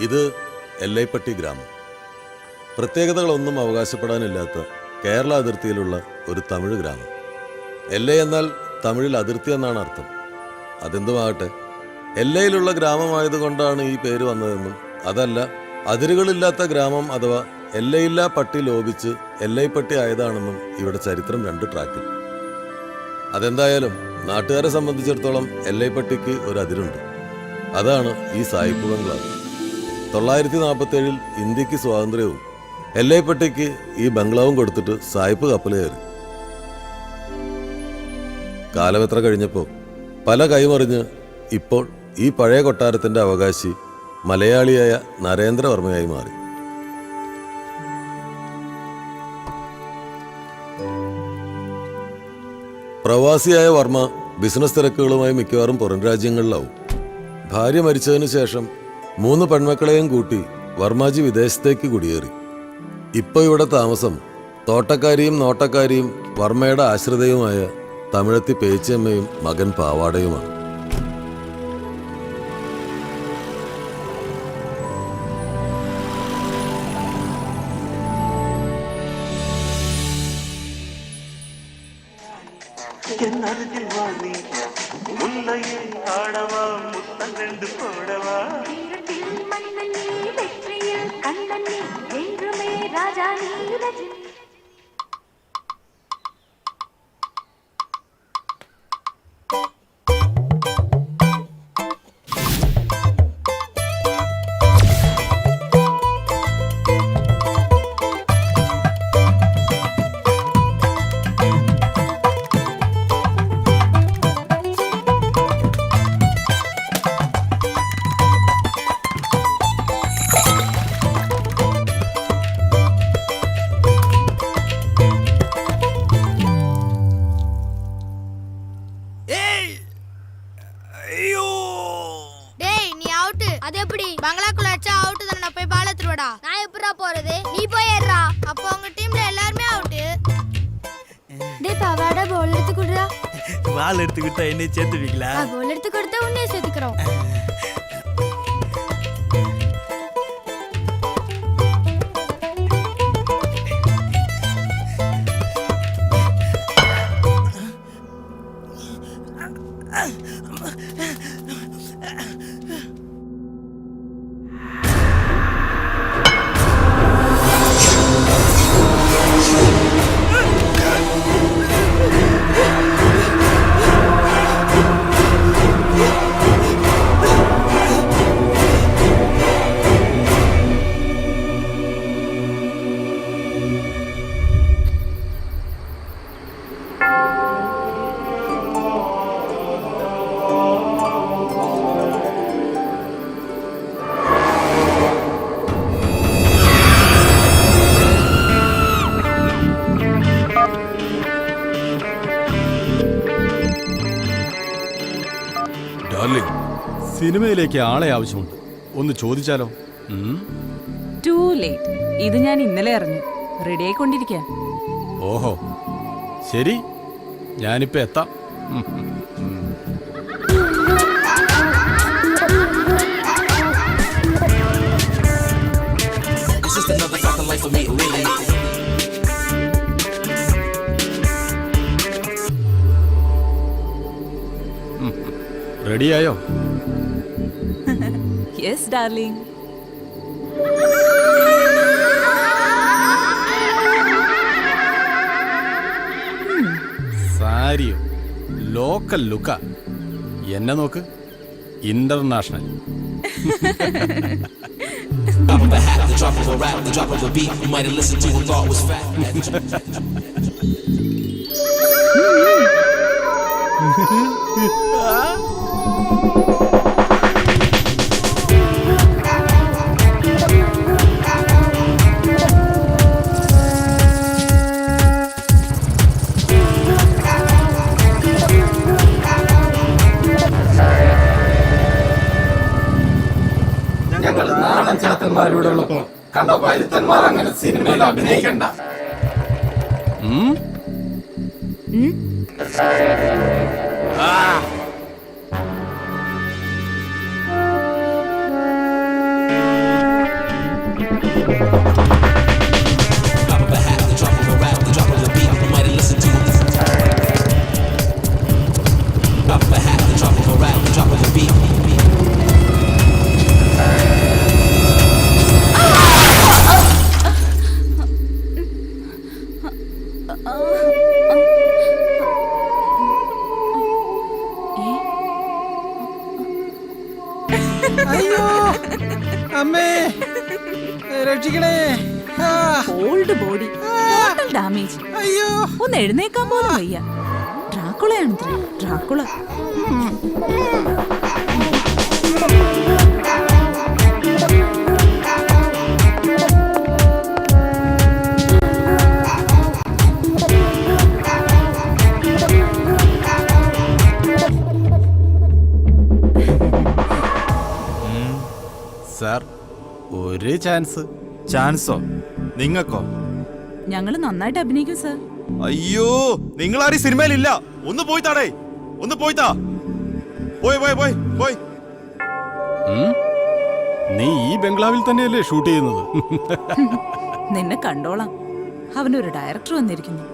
ഇത് എല്ലൈപ്പട്ടി ഗ്രാമം. പ്രത്യേകതകളൊന്നും അവകാശപ്പെടാനില്ലാത്ത കേരള അതിർത്തിയിലുള്ള ഒരു തമിഴ് ഗ്രാമം. എല്ലൈ എന്നാൽ തമിഴിൽ അതിർത്തി എന്നാണ് അർത്ഥം. അതെന്തുമാകട്ടെ, എല്ലയിലുള്ള ഗ്രാമമായതുകൊണ്ടാണ് ഈ പേര് വന്നതെന്നും അതല്ല അതിരുകളില്ലാത്ത ഗ്രാമം അഥവാ എല്ലയില്ലാ പട്ടി ലോപിച്ച് എല്ലൈപ്പട്ടി ആയതാണെന്നും ഇവിടെ ചരിത്രം 2 ട്രാക്കിൽ. അതെന്തായാലും നാട്ടുകാരെ സംബന്ധിച്ചിടത്തോളം എല്ലൈപ്പട്ടിക്ക് ഒരു അതിരുണ്ട്. അതാണ് ഈ സായിപ്പ് ബംഗ്ലാവ്. 947 ഇന്ത്യക്ക് സ്വാതന്ത്ര്യവും എല്ലൈപ്പട്ടിക്ക് ഈ ബംഗ്ലാവും കൊടുത്തിട്ട് സായിപ്പ് കപ്പൽ കയറി. കാലമെത്ര കഴിഞ്ഞപ്പോൾ പല കൈമറിഞ്ഞ് ഇപ്പോൾ ഈ പഴയ കൊട്ടാരത്തിൻ്റെ അവകാശി മലയാളിയായ നരേന്ദ്രവർമ്മയായി മാറി. പ്രവാസിയായ വർമ്മ ബിസിനസ് തിരക്കുകളുമായി മിക്കവാറും പുറം രാജ്യങ്ങളിലാവും. ഭാര്യ മരിച്ചതിന് ശേഷം 3 പെൺമക്കളെയും കൂട്ടി വർമാജി വിദേശത്തേക്ക് കുടിയേറി. ഇപ്പോൾ ഇവിടെ താമസം തോട്ടക്കാരിയും നോട്ടക്കാരിയും വർമ്മയുടെ ആശ്രിതയുമായ തമിഴത്തി പേച്ചമ്മയും മകൻ പാവാടയുമാണ്. என்னை சேர்த்துவீங்களா? கோல் எடுத்து கொடுத்தா உன்னை சேர்த்துக்கிறோம். സിനിമയിലേക്ക് ആളെ ആവശ്യമുണ്ട്. ഒന്ന് ചോദിച്ചാലോ? Too late. ഇത് ഞാൻ ഇന്നലെ അറിഞ്ഞു. റെഡി ആയിക്കൊണ്ടിരിക്കാൻ. ഓഹോ, ശരി, ഞാനിപ്പോ എത്താം. റെഡിയായോ? Yes darling. സാരിയോ? ലോക്കൽ ലുക്ക. എന്നെ നോക്ക്, ഇന്റർനാഷണൽ. ോടൊപ്പം കണ്ട പരുത്തന്മാർ അങ്ങനെ സിനിമയിൽ അഭിനയിക്കണ്ട. അയ്യോ അമ്മേ രക്ഷിക്കണേ. Old body, total damage. അയ്യോ ഒന്ന് എഴുന്നേക്കാൻ പോലും വയ്യ. ഡ്രാക്കുളയാണത്രേ, ഡ്രാക്കുള. സാർ, ഒരു ചാൻസ്. ചാൻസോ? നിങ്ങൾക്കോ? ഞങ്ങള് നന്നായിട്ട് അഭിനയിക്കും സർ. അയ്യോ, നിങ്ങൾ ആരും സിനിമയിലില്ല. ഒന്ന് പോയി താടേ, ഒന്ന് പോയി താ. പോയി പോയി പോയി പോയി. നീ ഈ ബംഗ്ലാവിൽ തന്നെയല്ലേ ഷൂട്ട് ചെയ്യുന്നത്? നിന്നെ കണ്ടോളാം. അവനൊരു ഡയറക്ടർ വന്നിരിക്കുന്നു.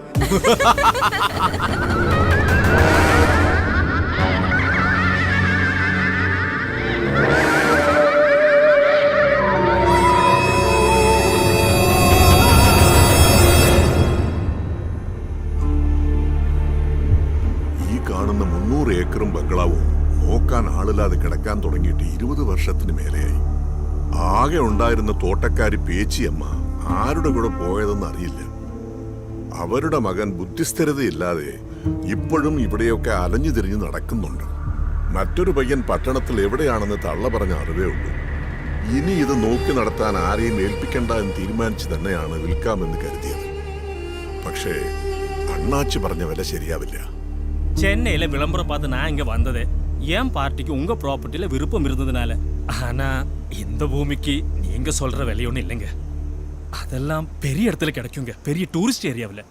കാണുന്ന 300 ഏക്കറും ബംഗ്ലാവും നോക്കാൻ ആളില്ലാതെ കിടക്കാൻ തുടങ്ങിയിട്ട് 20 വർഷത്തിന് മേലെയായി. ആകെ ഉണ്ടായിരുന്ന തോട്ടക്കാരി പേച്ചിയമ്മ ആരുടെ കൂടെ പോയതെന്ന് അറിയില്ല. അവരുടെ മകൻ ബുദ്ധിസ്ഥിരതയില്ലാതെ ഇപ്പോഴും ഇവിടെയൊക്കെ അലഞ്ഞു തിരിഞ്ഞ് നടക്കുന്നുണ്ട്. മറ്റൊരു പയ്യൻ പട്ടണത്തിൽ എവിടെയാണെന്ന് തള്ള പറഞ്ഞ അറിവേ ഉള്ളൂ. ഇനി ഇത് നോക്കി നടത്താൻ ആരെയും ഏൽപ്പിക്കണ്ട എന്ന് തീരുമാനിച്ചു തന്നെയാണ് വിൽക്കാമെന്ന് കരുതിയത്. പക്ഷേ അണ്ണാച്ചി പറഞ്ഞ വില ശരിയാവില്ല. சென்னையில விளம்பரம் பார்த்து நான் இங்க வந்ததே என் பார்ட்டிக்கு உங்க ப்ராப்பர்ட்டியில விருப்பம் இருந்ததுனால. ஆனா இந்த பூமிக்கு நீங்க சொல்ற விலை ஒன்றும் இல்லைங்க. அதெல்லாம் பெரிய இடத்துல கிடைக்குங்க, பெரிய டூரிஸ்ட் ஏரியாவில்.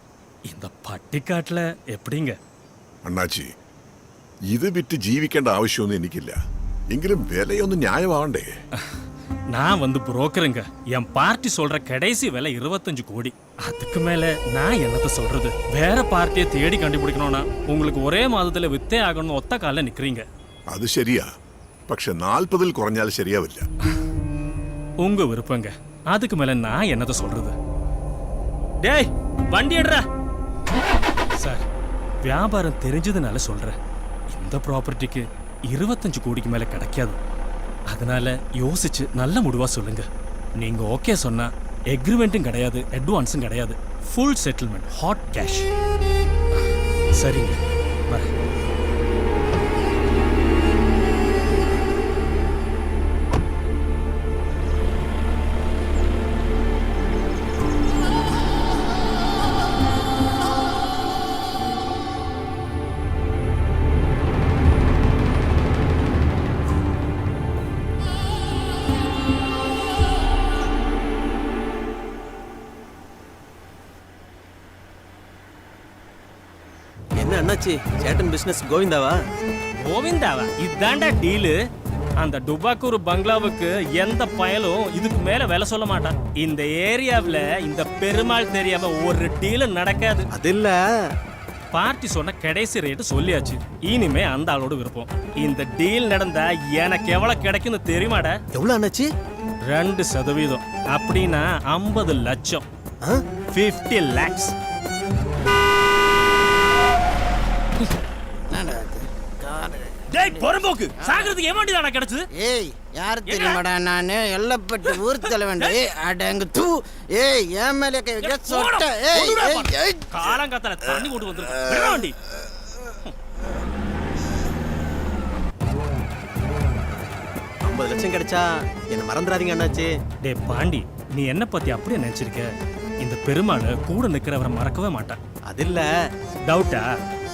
இந்த പട്ടിക്കാട്ടിൽ எப்படிங்க? അണ്ണാച്ചി, ഇത് വിറ്റ് ജീവിക്കേണ്ട ആവശ്യമൊന്നും എനിക്കില്ല. എങ്കിലും വിലയൊന്നും ന്യായമാവണ്ടേ? நான் வந்து புரோக்கருங்க. என் பார்ட்டி சொல்ற கடைசி விலை 25 கோடி. அதுக்கு மேல நான் என்னத்த சொல்றது? வேற பார்ட்டியை தேடி கண்டுபிடிக்கணும்னா உங்களுக்கு ஒரே மாதத்துல வித்தே ஆகணும்னு ஒத்த காலில் நிக்கிறீங்க. അത് ശരിയാ, പക്ഷെ 40-ൽ കുറഞ്ഞാൽ ശരിയാവില്ല. உங்க விருப்பங்க. அதுக்கு மேல நான் என்னத்த சொல்றது? டேய் வண்டி எடுறா சார். வியாபாரம் தெரிஞ்சதுனால சொல்றேன். இந்த ப்ராப்பர்ட்டிக்கு 25 கோடிக்கு மேல கிடைக்காது. அதனால யோசிச்சு நல்ல முடிவா சொல்லுங்க. நீங்க ஓகே சொன்னா எக்ரிமெண்ட்டும் கிடையாது, அட்வான்ஸும் கிடையாது. Full settlement, hot cash. சரிங்க, வரேன். என்ன அண்ணாச்சி, சேட்டன் பிசினஸ் கோவிந்தாவா? கோவிந்தாவா? இதாண்டா டீலு. அந்த டுபாக்கூர் பங்களாவுக்கு எந்த பயலும் இதுக்கு மேல விலை சொல்ல மாட்டான். இந்த ஏரியாவில் இந்த பெருமாள் தெரியாம ஒரு டீலு நடக்காது. அது இல்ல, பார்ட்டி சொன்ன கடைசி ரேட்டு சொல்லியாச்சு. இனிமே அந்த ஆளோட விருப்பம். இந்த டீல் நடந்தா எனக்கு எவ்வளவு கிடைக்கும்னு தெரியுமாடா? எவ்வளவு அண்ணாச்சி? 2%. அப்படின்னா 50 லட்சம். 50 lakhs. டேய் பொறம்போக்கு, சாகிறதுக்கு ஏமாண்டி தான கிடைச்சது? ஏய், யார் தெரியுமாடா நானு? எல்லப்பட்டு ஊர் தலைவன். ஏய் அடங்கு தூ. ஏய் ஏன் மேலே கை வைக்க சொட்ட. ஏய் ஏய், காலங்காத்தால தண்ணி கொண்டு வந்திருக்க. விடுடா வண்டி. 50 லட்சம் கிடைச்சா என்ன மறந்துடாதீங்க அண்ணாச்சி. டேய் பாண்டி, நீ என்ன பத்தி அப்படியே நினைச்சிருக்க? இந்த பெருமாள் கூட நிக்கிறவரை மறக்கவே மாட்டான். அது இல்ல. டவுட்டா?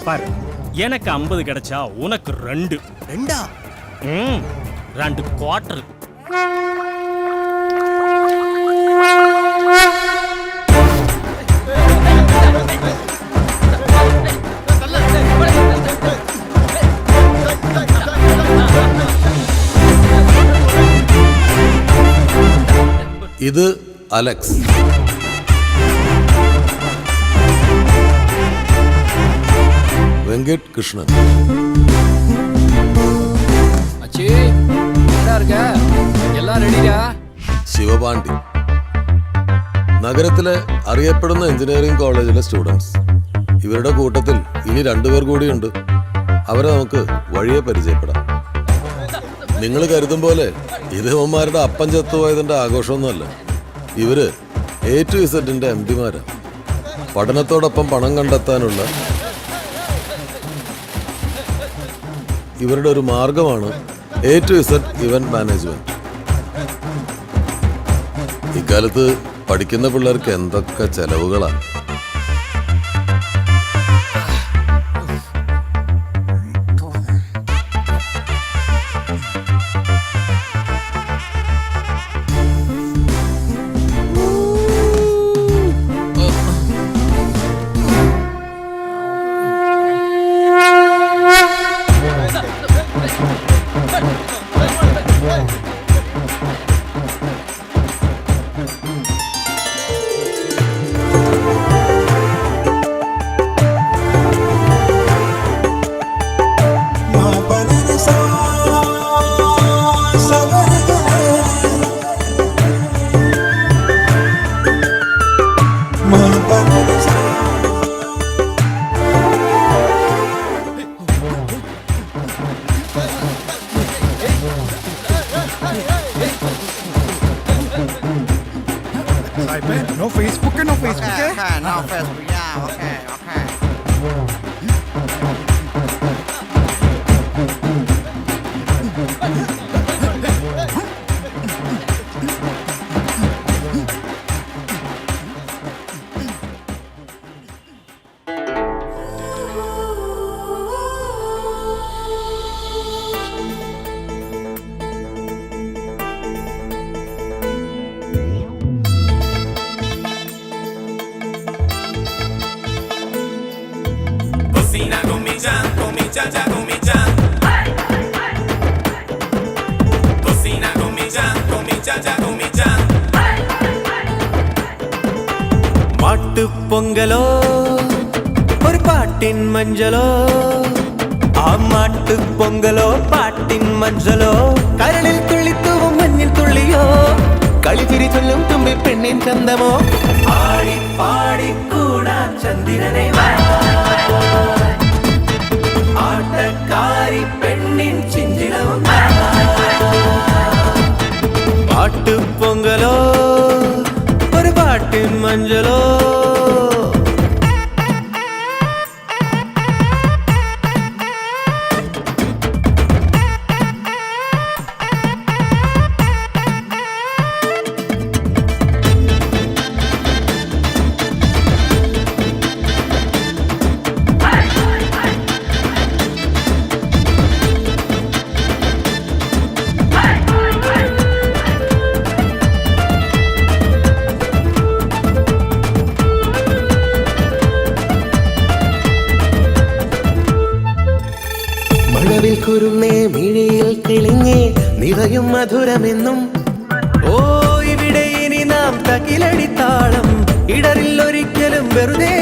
பாரு, எனக்கு 50 கிடைச்சா உனக்கு 2. 2? 2 குவார்டர். ഇത് അലക്സ്. വെങ്കട് കൃഷ്ണൻ. ശിവപാണ്ഡി. നഗരത്തിലെ അറിയപ്പെടുന്ന എഞ്ചിനീയറിംഗ് കോളേജിലെ സ്റ്റുഡൻസ്. ഇവരുടെ കൂട്ടത്തിൽ ഇനി 2 പേർ കൂടിയുണ്ട്. അവരെ നമുക്ക് വഴിയെ പരിചയപ്പെടാം. നിങ്ങൾ കരുതും പോലെ ഇത് ഇവന്മാരുടെ അപ്പം ചത്തുപോയതിൻ്റെ ആഘോഷമൊന്നുമല്ല. ഇവര് A to Z MDമാരാണ്. പഠനത്തോടൊപ്പം പണം കണ്ടെത്താനുള്ള ഇവരുടെ ഒരു മാർഗമാണ് A to Z event management. ഇക്കാലത്ത് പഠിക്കുന്ന പിള്ളേർക്ക് എന്തൊക്കെ ചെലവുകളാണ്. No Facebook, no Facebook. No Facebook, yeah, okay. പൊങ്കലോ ഒരു പാട്ടിൻ മഞ്ചലോ, ആ മാട്ടു പൊങ്കലോ പാട്ടിൻ മഞ്ചലോ, കരളിൽ തുള്ളിത്തൂവും മഞ്ഞിൽ തുള്ളിയോ, കളിച്ചിരി ചൊല്ലും തുമ്പി പെണ്ണിൻ ചന്തമോ, ആടി പാടി കൂടാൻ ചന്ദ്രനെ ആട്ടക്കാരി പെണ്ണിൻ ചിഞ്ചിലവും, പാട്ടു പൊങ്കലോ ഒരു പാട്ടിൻ മഞ്ചലോ. കുരുന്നേ മിഴിയിൽ തെളിഞ്ഞേ നിറയും മധുരമെന്നും, ഓ ഇവിടെ ഇനി നാം തകിലടിത്താളം ഇടറിൽ ഒരിക്കലും വെറുതെ,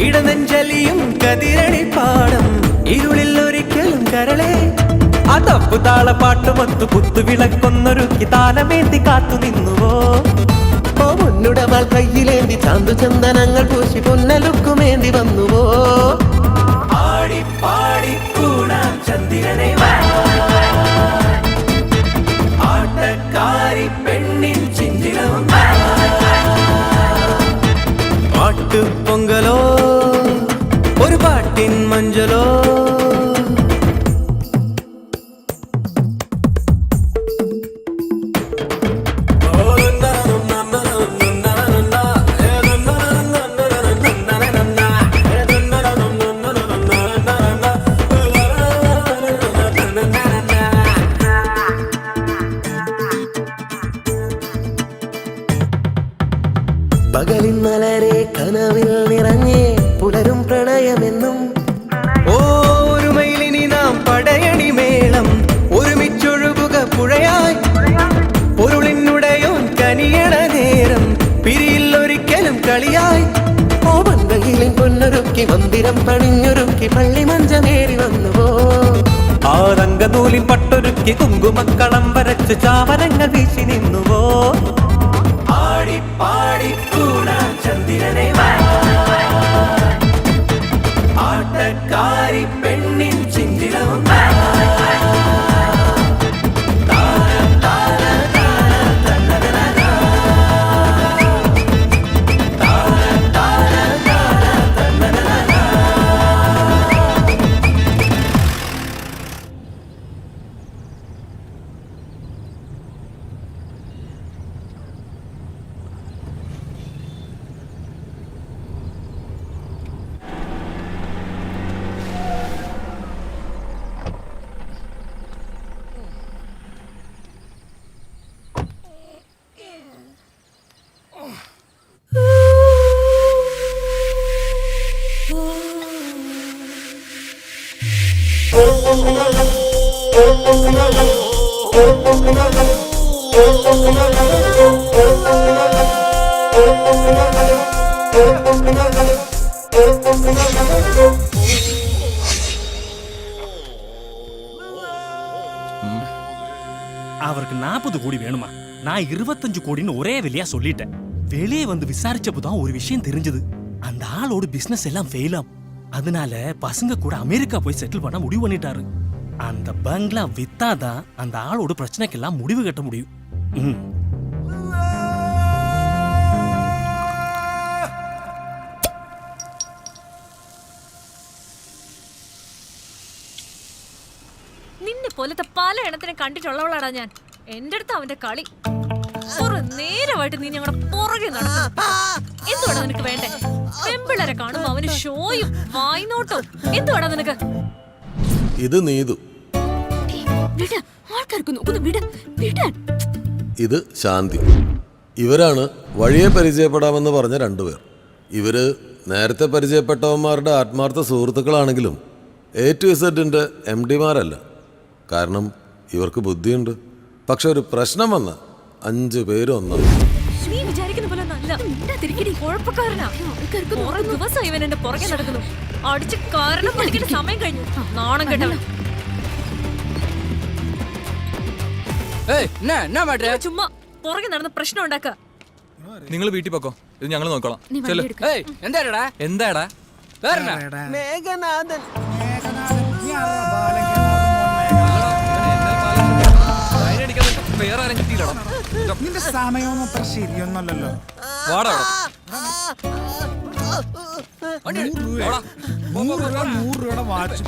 ഇടനെഞ്ചലിയും കതിരണിപ്പാടം ഇരുളിൽ ഒരിക്കലും കരളെ, ആ തപ്പു താളപ്പാട്ടുമൊത്തു കുത്തുവിളക്കൊന്നൊരുക്കി താലമേന്തി കാത്തു നിന്നുവോ, ഓ മുന്നുടമാൾ കയ്യിലേന്തി ചാന്തു ചന്ദനങ്ങൾ പൂശി പൊന്നലുക്കുമേന്തി വന്നുവോ, ആടി പാടി കൂടാൻ ചന്ദ്രനെ ആട്ടക്കാരി പെണ്ണിൻ ചിഞ്ചിലവും, പാട്ടു പൊങ്കലോ ഒരു പാട്ടിൻ മഞ്ചലോ. പകലിൻ മലരെ കനവിൽ നിറഞ്ഞേ പുലരും പ്രണയമെന്നും, ഓരുമയിലിനി നാം പടയണി മേളം ഒരുമിച്ചൊഴുകുക പുഴയായി, പൊരുളിനുടയോൻ കനിയണ കളിയായി ബന്ധയിലും പൊന്നൊരുക്കി മന്ദിരം പണിഞ്ഞൊരുക്കി പള്ളി മഞ്ചമേറി വന്നുവോ ആ രംഗനൂലിൻ പട്ടൊരുക്കി കുങ്കുമക്കളം വരച്ച് ചാമരങ്ങൾ വീശി നിന്നുവോ ആടി പാടി കൂടാൻ ചന്ദ്രനെ ആട്ടക്കാരി പെണ്ണിൻ ചിന്തിടവും அவருக்கு 40 கோடி வேணுமா? நான் 25 கோடின்னு ஒரே விலையா சொல்லிட்டேன். வெளியே வந்து விசாரிச்சப்பதான் ஒரு விஷயம் தெரிஞ்சது. அந்த ஆளோட பிசினஸ் எல்லாம் ஃபெயிலாம். அதனால பசங்க கூட அமெரிக்கா போய் செட்டில் பண்ண முடிவு பண்ணிட்டாரு. அந்த பங்களா வித்தாதான் அந்த ஆளோட பிரச்சனைக்கெல்லாம் முடிவு கட்ட முடியும். നിന്നെ പോലത്തെ പല എണ്ണത്തിനെ കണ്ടിട്ടുള്ളവളാടാ ഞാൻ. എന്റെ അടുത്ത് അവന്റെ കളി. ഒരു നേരമായിട്ട് നീ ഞങ്ങളുടെ പുറകെ നടക്കുന്നു. എന്തുവാടാ നിനക്ക് വേണ്ടേ? പെമ്പിള്ളരെ കാണുമ്പോ അവന് ഷോയും വായ്നോട്ടവും. എന്തുവാടാ നിനക്ക്? ഇത് നീതു, ഇത് ശാന്തി. ഇവരാണ് വഴിയെ പരിചയപ്പെടാമെന്ന് പറഞ്ഞ രണ്ടുപേർ. ഇവര് നേരത്തെ പരിചയപ്പെട്ടവന്മാരുടെ ആത്മാർത്ഥ സുഹൃത്തുക്കളാണെങ്കിലും A to Zന്റെ MDമാരല്ല. കാരണം ഇവർക്ക് ബുദ്ധിയുണ്ട്. പക്ഷെ ഒരു പ്രശ്നം വന്ന 5 പേര് ഒന്നാണ്. നീ വിചാരിക്കുന്ന പോലെ നല്ല കുഴപ്പക്കാരനാ. ദിവസം ഇവൻ എന്റെ പുറകെ നടക്കുന്നു. അടിച്ച് കാരണം പഠിക്കേണ്ട സമയം കഴിഞ്ഞു. നാണം കേട്ടവൻ. ചുമ്മാ പുറകെ നടന്ന് പ്രശ്നം ഉണ്ടാക്ക. നിങ്ങൾ വീട്ടിൽ പോക്കോ, ഇത് ഞങ്ങൾ നോക്കോളാം. എന്താടാ മേഘനാഥൻ നിന്റെ സമയമൊന്നും അത്ര ശരിയൊന്നല്ലോ. 100 രൂപയുടെ വാച്ച്.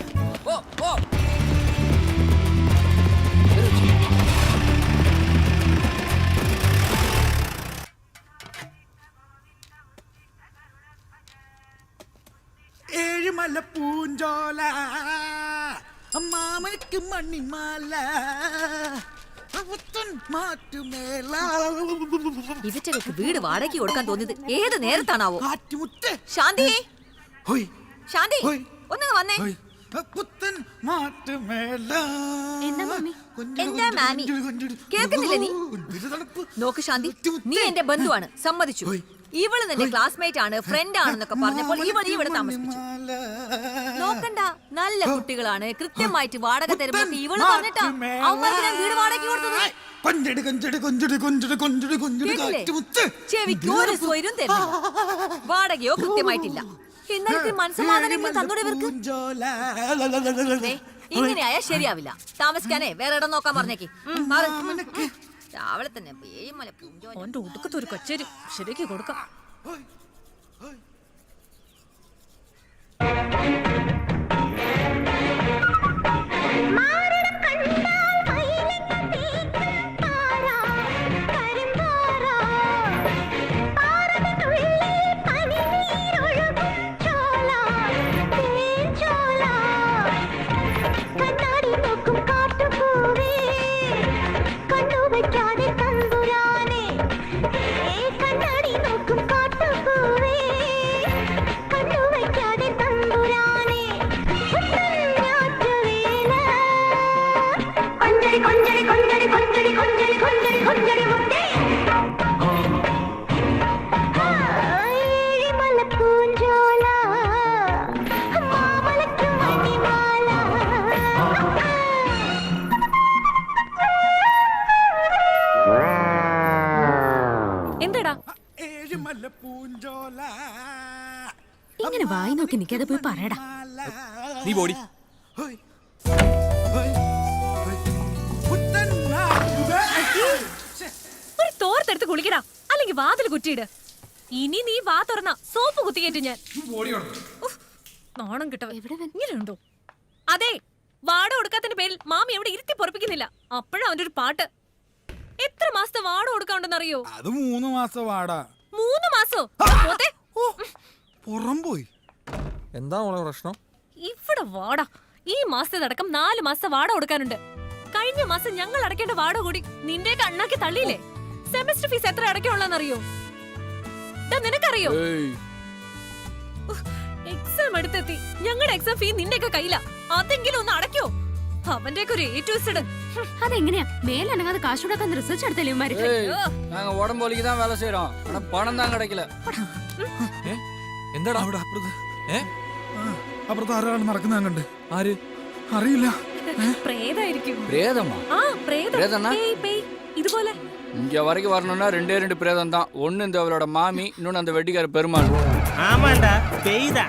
ഏഴുമല പൂഞ്ചോല മാമനക്ക് മണിമാല ഇവറ്റകൾക്ക് വീട് വാടകയ്ക്ക് കൊടുക്കാൻ തോന്നിയത് ഏത് നേരത്താണാവോ? ശാന്തി, ശാന്തി, ഒന്ന് വന്നേ. എന്താ മാമി? കേൾക്കുന്നില്ല നീ? നോക്ക് ശാന്തി, നീ എന്റെ ബന്ധുവാണ്, സമ്മതിച്ചു. ഇവള് നിന്റെ ക്ലാസ്മേറ്റ് ആണ്, ഫ്രണ്ട് ആണെന്നൊക്കെ പറഞ്ഞപ്പോൾ ഇവൾ ഇവിടെ താമസിപ്പിച്ചു. നോക്കണ്ട, നല്ല കുട്ടികളാണ്, കൃത്യമായിട്ട് വാടക തരുമ്പോൾ ഇവള് പറഞ്ഞിട്ടാ അവന്മാർക്ക് ഞാൻ വീട് വാടകയ്ക്ക് കൊടുത്തത്. ചെവിക്ക് ഒരു സ്വൈര്യം തരുന്നില്ല, വാടകയോ കൃത്യമായിട്ടില്ല. ഇന്നലത്തെ മനസ്സമാധാനം തന്നൂടെ ഇവർക്ക്. ഇങ്ങനെയായാ ശരിയാവില്ല. താമസിക്കാനേ വേറെ ഇടം നോക്കാൻ പറഞ്ഞേക്ക്. രാവിലെ തന്നെ ഓന്റെ ഒടുക്കത്തെ ഒരു കച്ചേരി ശരിക്ക് കൊടുക്കാം. എന്താടാ ഏഴുമല പൂഞ്ചോല ഇങ്ങനെ വായി നോക്കി നിൽക്കാതെ പോയി പറയടാ. നീ പോടി. ഹോയ്, ഹോയ്, ഹോയ്. പുത്തൻ നാടുവേ. ഒരു തോർത്തെടുത്ത് കുളിക്കടാ, അല്ലെങ്കിൽ വാതിൽ കുറ്റിയിട്. ഇനി നീ വാ തുറന്ന സോപ്പ് കുത്തിക്കേറ്റു ഞാൻ. ഉഫ്, നാണം കിട്ടവ ഇങ്ങനെയുണ്ടോ? അതെ, വാട കൊടുക്കാത്തതിന്റെ പേരിൽ മാമി എവിടെ ഇരുത്തി പൊറപ്പിക്കുന്നില്ല. അപ്പോഴാ അവന്റെ ഒരു പാട്ട്. എത്ര മാസത്തെ വാട കൊടുക്കാണ്ടെന്നറിയോ? അത് 3 മാസം വാടാ. 3 മാസോ? പോത്തെ. പുറം പോയി. എന്താ മോളെ പ്രശ്നം? ഇവിടെ വാട ഈ മാസത്തേതടക്കം 4 മാസത്തെ വാട കൊടുക്കാനുണ്ട്. കഴിഞ്ഞ മാസം ഞങ്ങൾ അടയ്ക്കേണ്ട വാട കൂടി നിന്റെ കണ്ണാക്കി തള്ളിയില്ലേ? സെമസ്റ്റർ ഫീസ് എത്ര അടയ്ക്കാനുള്ളതെന്നറിയോ? നിനക്കറിയോ? എക്സാം അടുത്തെത്തി. ഞങ്ങളുടെ എക്സാം ഫീ നിന്റെയൊക്കെ കയ്യില. അതെങ്കിലും ഒന്ന് അടയ്ക്കോ? അവന്റെ ഒരു A to Z. അതെങ്ങനെയാ മേലനങ്ങാതെ കാശ് കൊടുക്കാൻ റിസർച്ച് എടുത്തല്ലേ ഇവന്മാര്? நாங்க உடம்போலிக்கு தான் வேலை செய்யறோம் ஆனா பணம் தான் கிடைக்கல. എന്താടാ അവിടെ അപ്പുറത്ത് ആരാണ് നടക്കുന്ന കണ്ട്? ആര്? അറിയില്ല. പ്രേതായിരിക്കും. பிரேதமா? ആ പ്രേതം. പ്രേതന്നാ? പേയ്, പേയ്. ഇതുപോലെ இங்க வரைக்கும் வரணும்னா 2 பிரேதம் தான். ஒன்னு இந்த அவளோட மாமி, இன்னொன்னு அந்த வெட்டிக்கார பெருமாள். ആമാണ്ടാ പെയ്താ.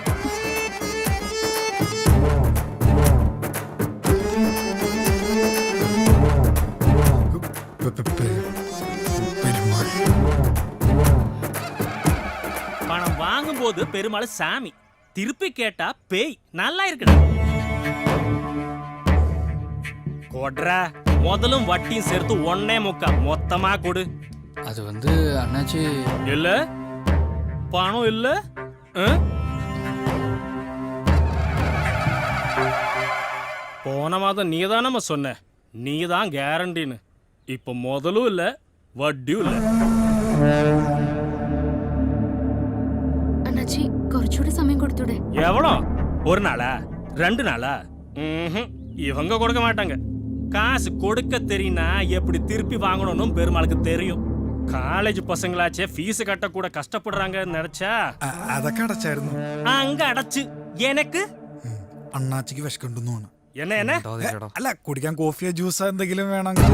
பணம் வாங்கும்போது பெருமாள் சாமி, திருப்பி கேட்டா பேய். நல்லா இருக்குடா. கொட்ரா, முதலும் வட்டியும் சேர்த்து 1.25 மொத்தமா கொடு. அது வந்து அண்ணாச்சி இல்ல பணம் இல்ல. போன மாதம் நீதானம்மா சொன்ன, நீதான் கேரண்டின்னு. இப்ப முதலும் இல்ல வட்டியும் இல்ல. അണ്ണാച്ചി കുറച്ചുകൂടി സമയം കൊടുത്തൂടെ? எவ்வளோ? 1 நாளா 2 நாளா? இவங்க கொடுக்க மாட்டாங்க. காசு கொடுக்க தெரியும்னா எப்படி திருப்பி வாங்கணும்னு பெருமாளுக்கு தெரியும். காலேஜ் பசங்களாச்சே ஃபீஸ் கட்ட கூட கஷ்டப்படுறாங்கன்னு நினைச்சா അതൊക്കെ അടച്ചായിരുന്നു. அங்க அடைச்சு எனக்கு അണ്ണാച്ചിക്ക് വിശക്കുണ്ടെന്ന് തോന്നുന്നു. என்ன என்ன അല്ല, കുടിക്കാൻ കോഫിയോ ജ്യൂസോ എന്തെങ്കിലും വേണമെങ്കിൽ.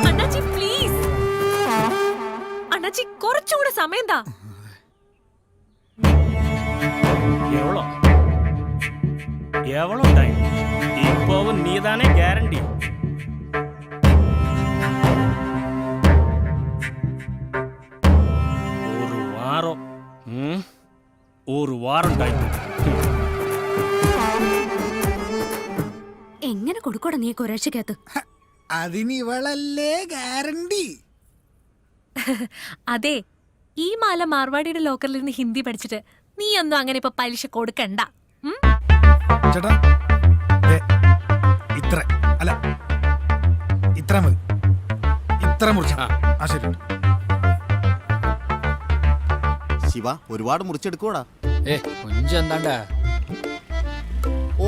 അണ്ണാച്ചി പ്ലീസ്. അണ്ണാച്ചി കുറച്ചുകൂടെ സമയം താ. எவ்வளோ எவ்வளோ டைம்? இப்போவும் நீதானே கேரண்டி. ஒரு வாரம். ஒரு வாரம் டைம். എങ്ങനെ കൊടുക്കോടാ നീ ഒരാഴ്ചക്കകത്ത്? അതിന് ഇവളല്ലേ ഗ്യാരണ്ടി. അതെ, ഈ മാല മാർവാടിയുടെ ലോക്കറിൽ നിന്ന് ഹിന്ദി പഠിച്ചിട്ട് നീ ഒന്നും അങ്ങനെ ഇപ്പൊ പലിശ കൊടുക്കണ്ട. ചേട്ടാ, ഇത്ര അല്ല ഇത്ര മതി. ഇത്ര മുറിച്ച. ആ ശരി. ശിവ ഒരുപാട് മുറിച്ചെടുക്കൂടാ. கொஞ்சம் എന്താണ്ടാ?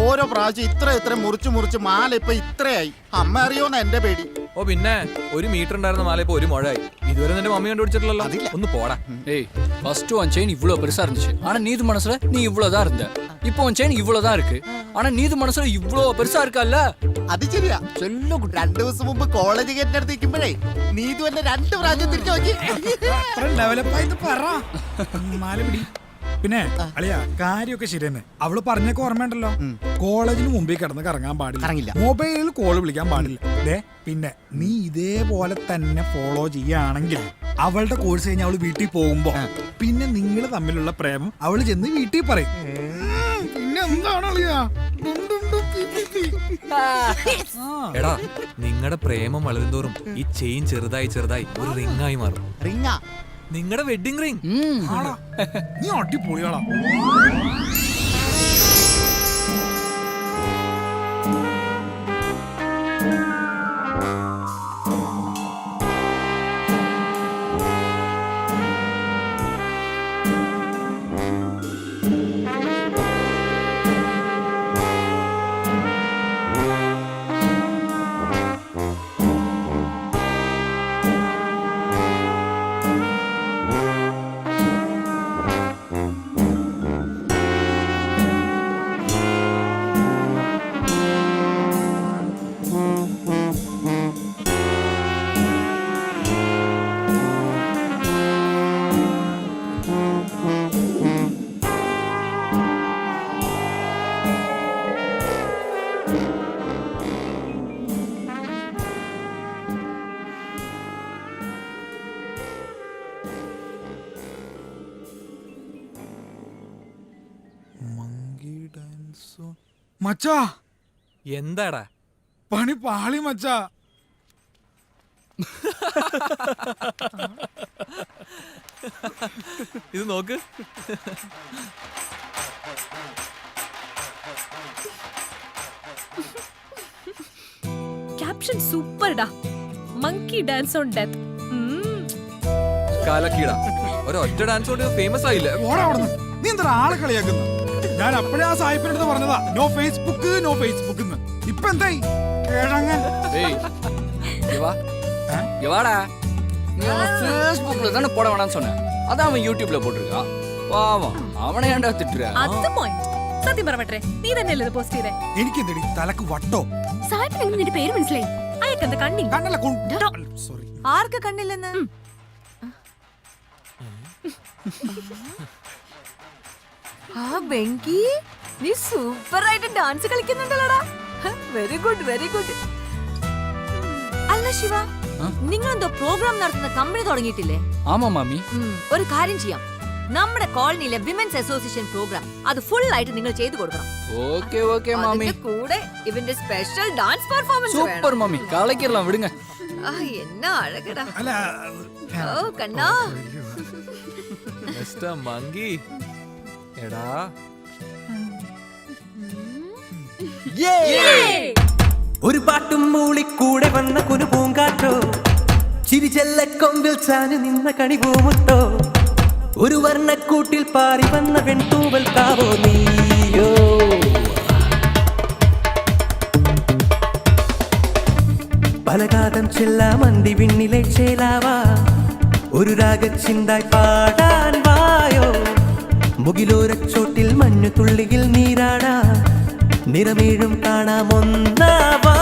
ഓരോ പ്രാവശ്യം ഇത്ര മുറിച്ച് മുറിച്ച് മാല ഇപ്പൊ ഇത്രയായി. അമ്മ അറിയോന്നാ എന്റെ പേടി. ഓ പിന്നെ 1 മീറ്റർ ഉണ്ടായിരുന്ന മാല ഇപ്പൊ 1 മുഴായി. ഇതുവരെ നിന്റെ മമ്മി കണ്ടുപിടിച്ചിട്ടില്ലല്ലോ. ഒന്ന് പോടാ. ஏய் ஃபர்ஸ்ட் உன் செயின் இவ்வளவு பெருசா இருந்துச்சு, ஆனா நீது மனசுல நீ இவ்வளவுதான் இருந்த. இப்போ உன் செயின் இவ்வளவுதான் இருக்கு, ஆனா நீது മനസ്സിൽ ഇவ்வளவு പെരുസാ இருக்கல்ல. അത് ശരിയാ. ചെല്ലു 2 ദിവസം മുമ്പ് കോളേജ് ഗേറ്റിന്റെ അടുത്ത് നിൽക്കുമ്പോഴേ നീതു എന്നെ 2 പ്രാവശ്യം തിരിച്ചു നോക്കി. ഡെവലപ്പായി പറ. മാല പിടി. പിന്നെ അളിയാ, കാര്യമൊക്കെ ശരി തന്നെ. അവള് പറഞ്ഞൊക്കെ ഓർമ്മയുണ്ടല്ലോ. കോളേജിന് മുമ്പിൽ കിടന്ന് കറങ്ങാൻ പാടില്ല, മൊബൈലിൽ കോള് വിളിക്കാൻ പാടില്ല. പിന്നെ നീ ഇതേപോലെ തന്നെ ഫോളോ ചെയ്യുകയാണെങ്കിൽ അവളുടെ കോഴ്സ് കഴിഞ്ഞ് അവള് വീട്ടിൽ പോകുമ്പോ പിന്നെ നിങ്ങൾ തമ്മിലുള്ള പ്രേമം അവള് ചെന്ന് വീട്ടിൽ പറയും. പിന്നെ എന്താണ് അളിയാ? എടാ, നിങ്ങളുടെ പ്രേമം വളരുന്തോറും ഈ ചെയിൻ ചെറുതായി ഒരു റിംഗായി മാറും. റിങ്ങാ? നിങ്ങളുടെ വെഡിങ് റിംഗ്. നീ അടിപൊളിയാളാ. മച്ചാ എന്താടാ പണി പാളി മച്ചാ. ഇത് നോക്ക്. ക്യാപ്ഷൻ സൂപ്പർഡാ. Monkey dance on death. കാലക്കീട ഒരൊറ്റ ഡാൻസ് കൊണ്ട് ഫേമസ് ആയില്ലേ? ഓടാ അവിടുന്ന്. നീ എന്താ ആളെ കളിയാക്കുന്ന? ഞാൻ അപ്പഴേ ആ സായിപ്പിന്റെ അടുത്ത് പറഞ്ഞതാ നോ ഫേസ്ബുക്ക് നോ ഫേസ്ബുക്ക്. ഇപ്പൊ എന്തായി കിഴങ്ങൻ? ஃபேஸ்புக்ல தான போட வேணாம்னு சொன்னேன். அதான் அவன் யூடியூப்ல போட்டுருக்கா. பாவம் அவனை ஏன்டா திட்டுற? അത് പോയിന്റ്. സത്യം പറവട്ടെ, നീ തന്നെയല്ലേ ഇത് പോസ്റ്റ് ചെയ്തേ? എനിക്കെന്തടി തലക്ക് വട്ടോ? സായിപ്പിന് എങ്ങനെ നിന്റെ പേര് മനസ്സിലായി? അയക്കെന്താ കണ്ണിൽ കണ്ണല്ല സോറി. ആർക്ക് കണ്ണില്ലെന്ന്? ആ വെങ്കി, നീ സൂപ്പർ ആയിട്ട് ഡാൻസ് കളിക്കുന്നുണ്ടല്ലോടാ. Very good very good. അല്ല ശിവ, നിങ്ങൾ എന്തോ പ്രോഗ്രാം നടത്തുന്ന കമ്പനി തുടങ്ങിയിട്ടില്ലേ? ஆமா மாமி. ഒരു കാര്യം ചെയ്യാം, നമ്മുടെ കോളനിയിലെ വിമൻസ് അസോസിയേഷൻ പ്രോഗ്രാം അത് ഫുൾ ആയിട്ട് നിങ്ങൾ ചെയ്തു കൊടുക്കണം. ஓகே ஓகே மாமி. അതിന്റെ കൂടെ ഇവന്റെ സ്പെഷ്യൽ ഡാൻസ് പെർഫോമൻസ് വേണം. சூப்பர் மாமி. கலக்கிரலாம் விடுங்க. എന്നാ അഴകടാ. അല്ല ഓ കണ്ണാ. മിസ്റ്റർ മങ്കി എടാ. ഒരു പാട്ടും മൂളിക്കൂടെ വന്ന കുനു പൂങ്കാറ്റോ, ചിരിച്ചെല്ലക്കൊമ്പിൽ ചാഞ്ഞു നിന്ന കണിപൂമുട്ടോ, ഒരു വർണ്ണക്കൂട്ടിൽ പാറി വന്ന വെൺതൂവൽ കാവോ നീയോ. പലകാതം ചെല്ലാമന്തി വിണ്ണിലെ ചേലാവാ, ഒരു രാഗച്ചിന്തായി പാടാൻ വായോ. മുകിലോരച്ചോട്ടിൽ മഞ്ഞു തുള്ളിയിൽ നീരാടാ, നിറമേഴും കാണാമൊന്നാവാ.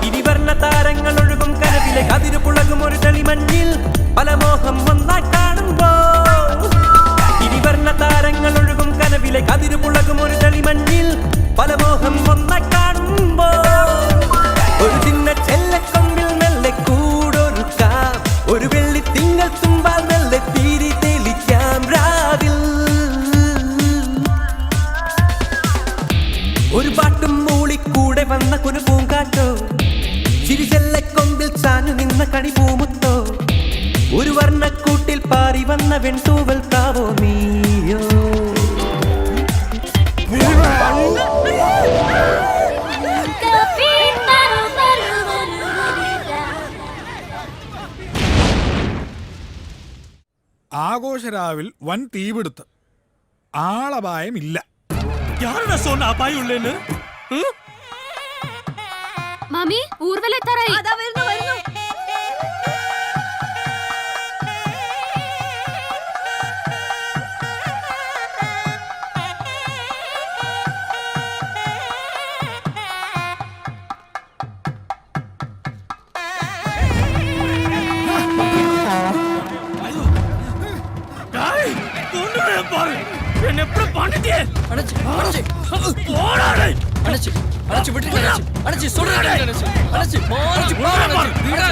ഇനി വർണ്ണ താരങ്ങൾ ഒഴുകും കനവിലെ അതിരു പുളകും ഒരു തെളിമഞ്ഞിൽ പല മോഹം ഒന്നായി കാണുമ്പോ. ഇനി വർണ്ണ താരങ്ങൾ ഒഴുകും കനവിലെ അതിരു പുളകും ഒരു തെളിമഞ്ഞിൽ പല മോഹം ഒന്നായി കാണുമ്പോ. ഒരു ചിന്ന ചെല്ലക്കൊമ്പിൽ മെല്ലെ കൂടൊരുക്കാം, ഒരു വെള്ളി തിങ്കൾ തുമ്പാൽ മെല്ലെ തീരി തെളിക്കാം രാവിൽ. ഒരു പാട്ടും മൂളിക്കൂടെ വന്ന കുനു പൂങ്കാറ്റോ, ചിരിച്ചെല്ലക്കൊമ്പിൽ ചാഞ്ഞു നിന്ന കണിപൂമുത്തോ, ഒരു വർണ്ണക്കൂട്ടിൽ പാറി വന്ന വെൺതൂവൽ കാവോ നീയോ. ആഘോഷരാവിൽ വൻ തീപിടുത്തം, ആളപായമില്ല. யாரடா சொன்ன அபாயம் இல்லைன்னு? മാമി ഊർവല എത്താറായി. അതാ വരുന്നു വരുന്നു. டேய், கொன்னுடே பாரு. என்ன எப்படி பண்ணிட்டே? அடச்சி அடச்சி போடா டேய். அடச்சி அடச்சி விட்டுங்க அடச்சி. அடச்சி சொல்றேன் அடச்சி. அடச்சி அடச்சி போடா அடச்சி. விட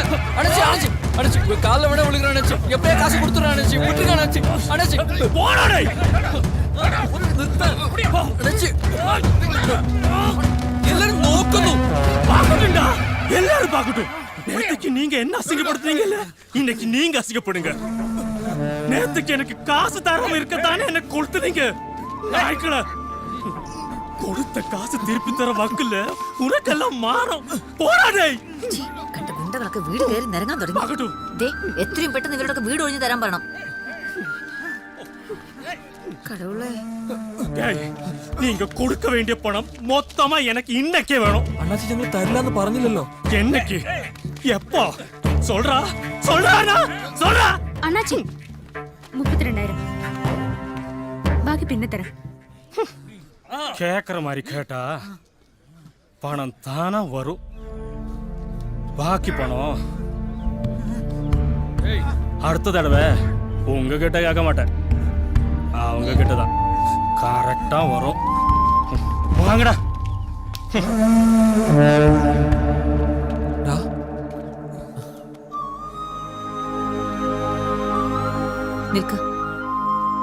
அடச்சி அடச்சி அடச்சி கால்ல விட விழுகுற அடச்சி. எப்படியே காசு கொடுத்துற அடச்சி. விட்டுங்க அடச்சி. அடச்சி போடா டேய். அடச்சி எல்லாரும் നോക്കുന്നു. பாக்கட்டும்டா. எல்லாரும் பாக்கட்டும். நேத்துக்கு நீங்க என்ன அசிங்கப்படுத்துறீங்கல்ல, இன்னைக்கு நீங்க அசிங்கப்படுங்க. நேத்துக்கு எனக்கு காசு தராம இருக்கத்தானே என்ன கொளுத்துறீங்க நாய்க்கள. கொடுத்த காசு திருப்பி தர வக்குல உனக்கெல்லாம் மாறும். போடாதே. കണ്ട ഗുണ്ടകളൊക്കെ വീട് കയറി നിരങ്ങാൻ തുടങ്ങി. പാകട്ടു. ദേ, എത്രയും പെട്ടെന്ന് ഇവരുടെ വീട് ഒഴിഞ്ഞു തരാൻ പറയണം. கடவுளே. டேய், நீங்க கொடுக்க வேண்டிய பணம் மொத்தமா எனக்கு இன்னைக்கே வேணும். அண்ணாச்சி ഞങ്ങൾ തരില്ലാന്ന് പറഞ്ഞില്ലല്ലോ. என்னைக்கு? எப்போ? சொல்றா சொல்றானா சொல்றா. അണ്ണാച്ചി 32,000 ബാക്കി പിന്നെ തരാം. கேக்குற மாதிரி கேட்டா பணம் தானா வரும். பாக்கி பணம் அடுத்த தடவை உங்ககிட்ட கேட்க மாட்டேன், அவங்க கிட்டதான் கரெக்டா வரும். வாங்கடா. നിൽക്ക്.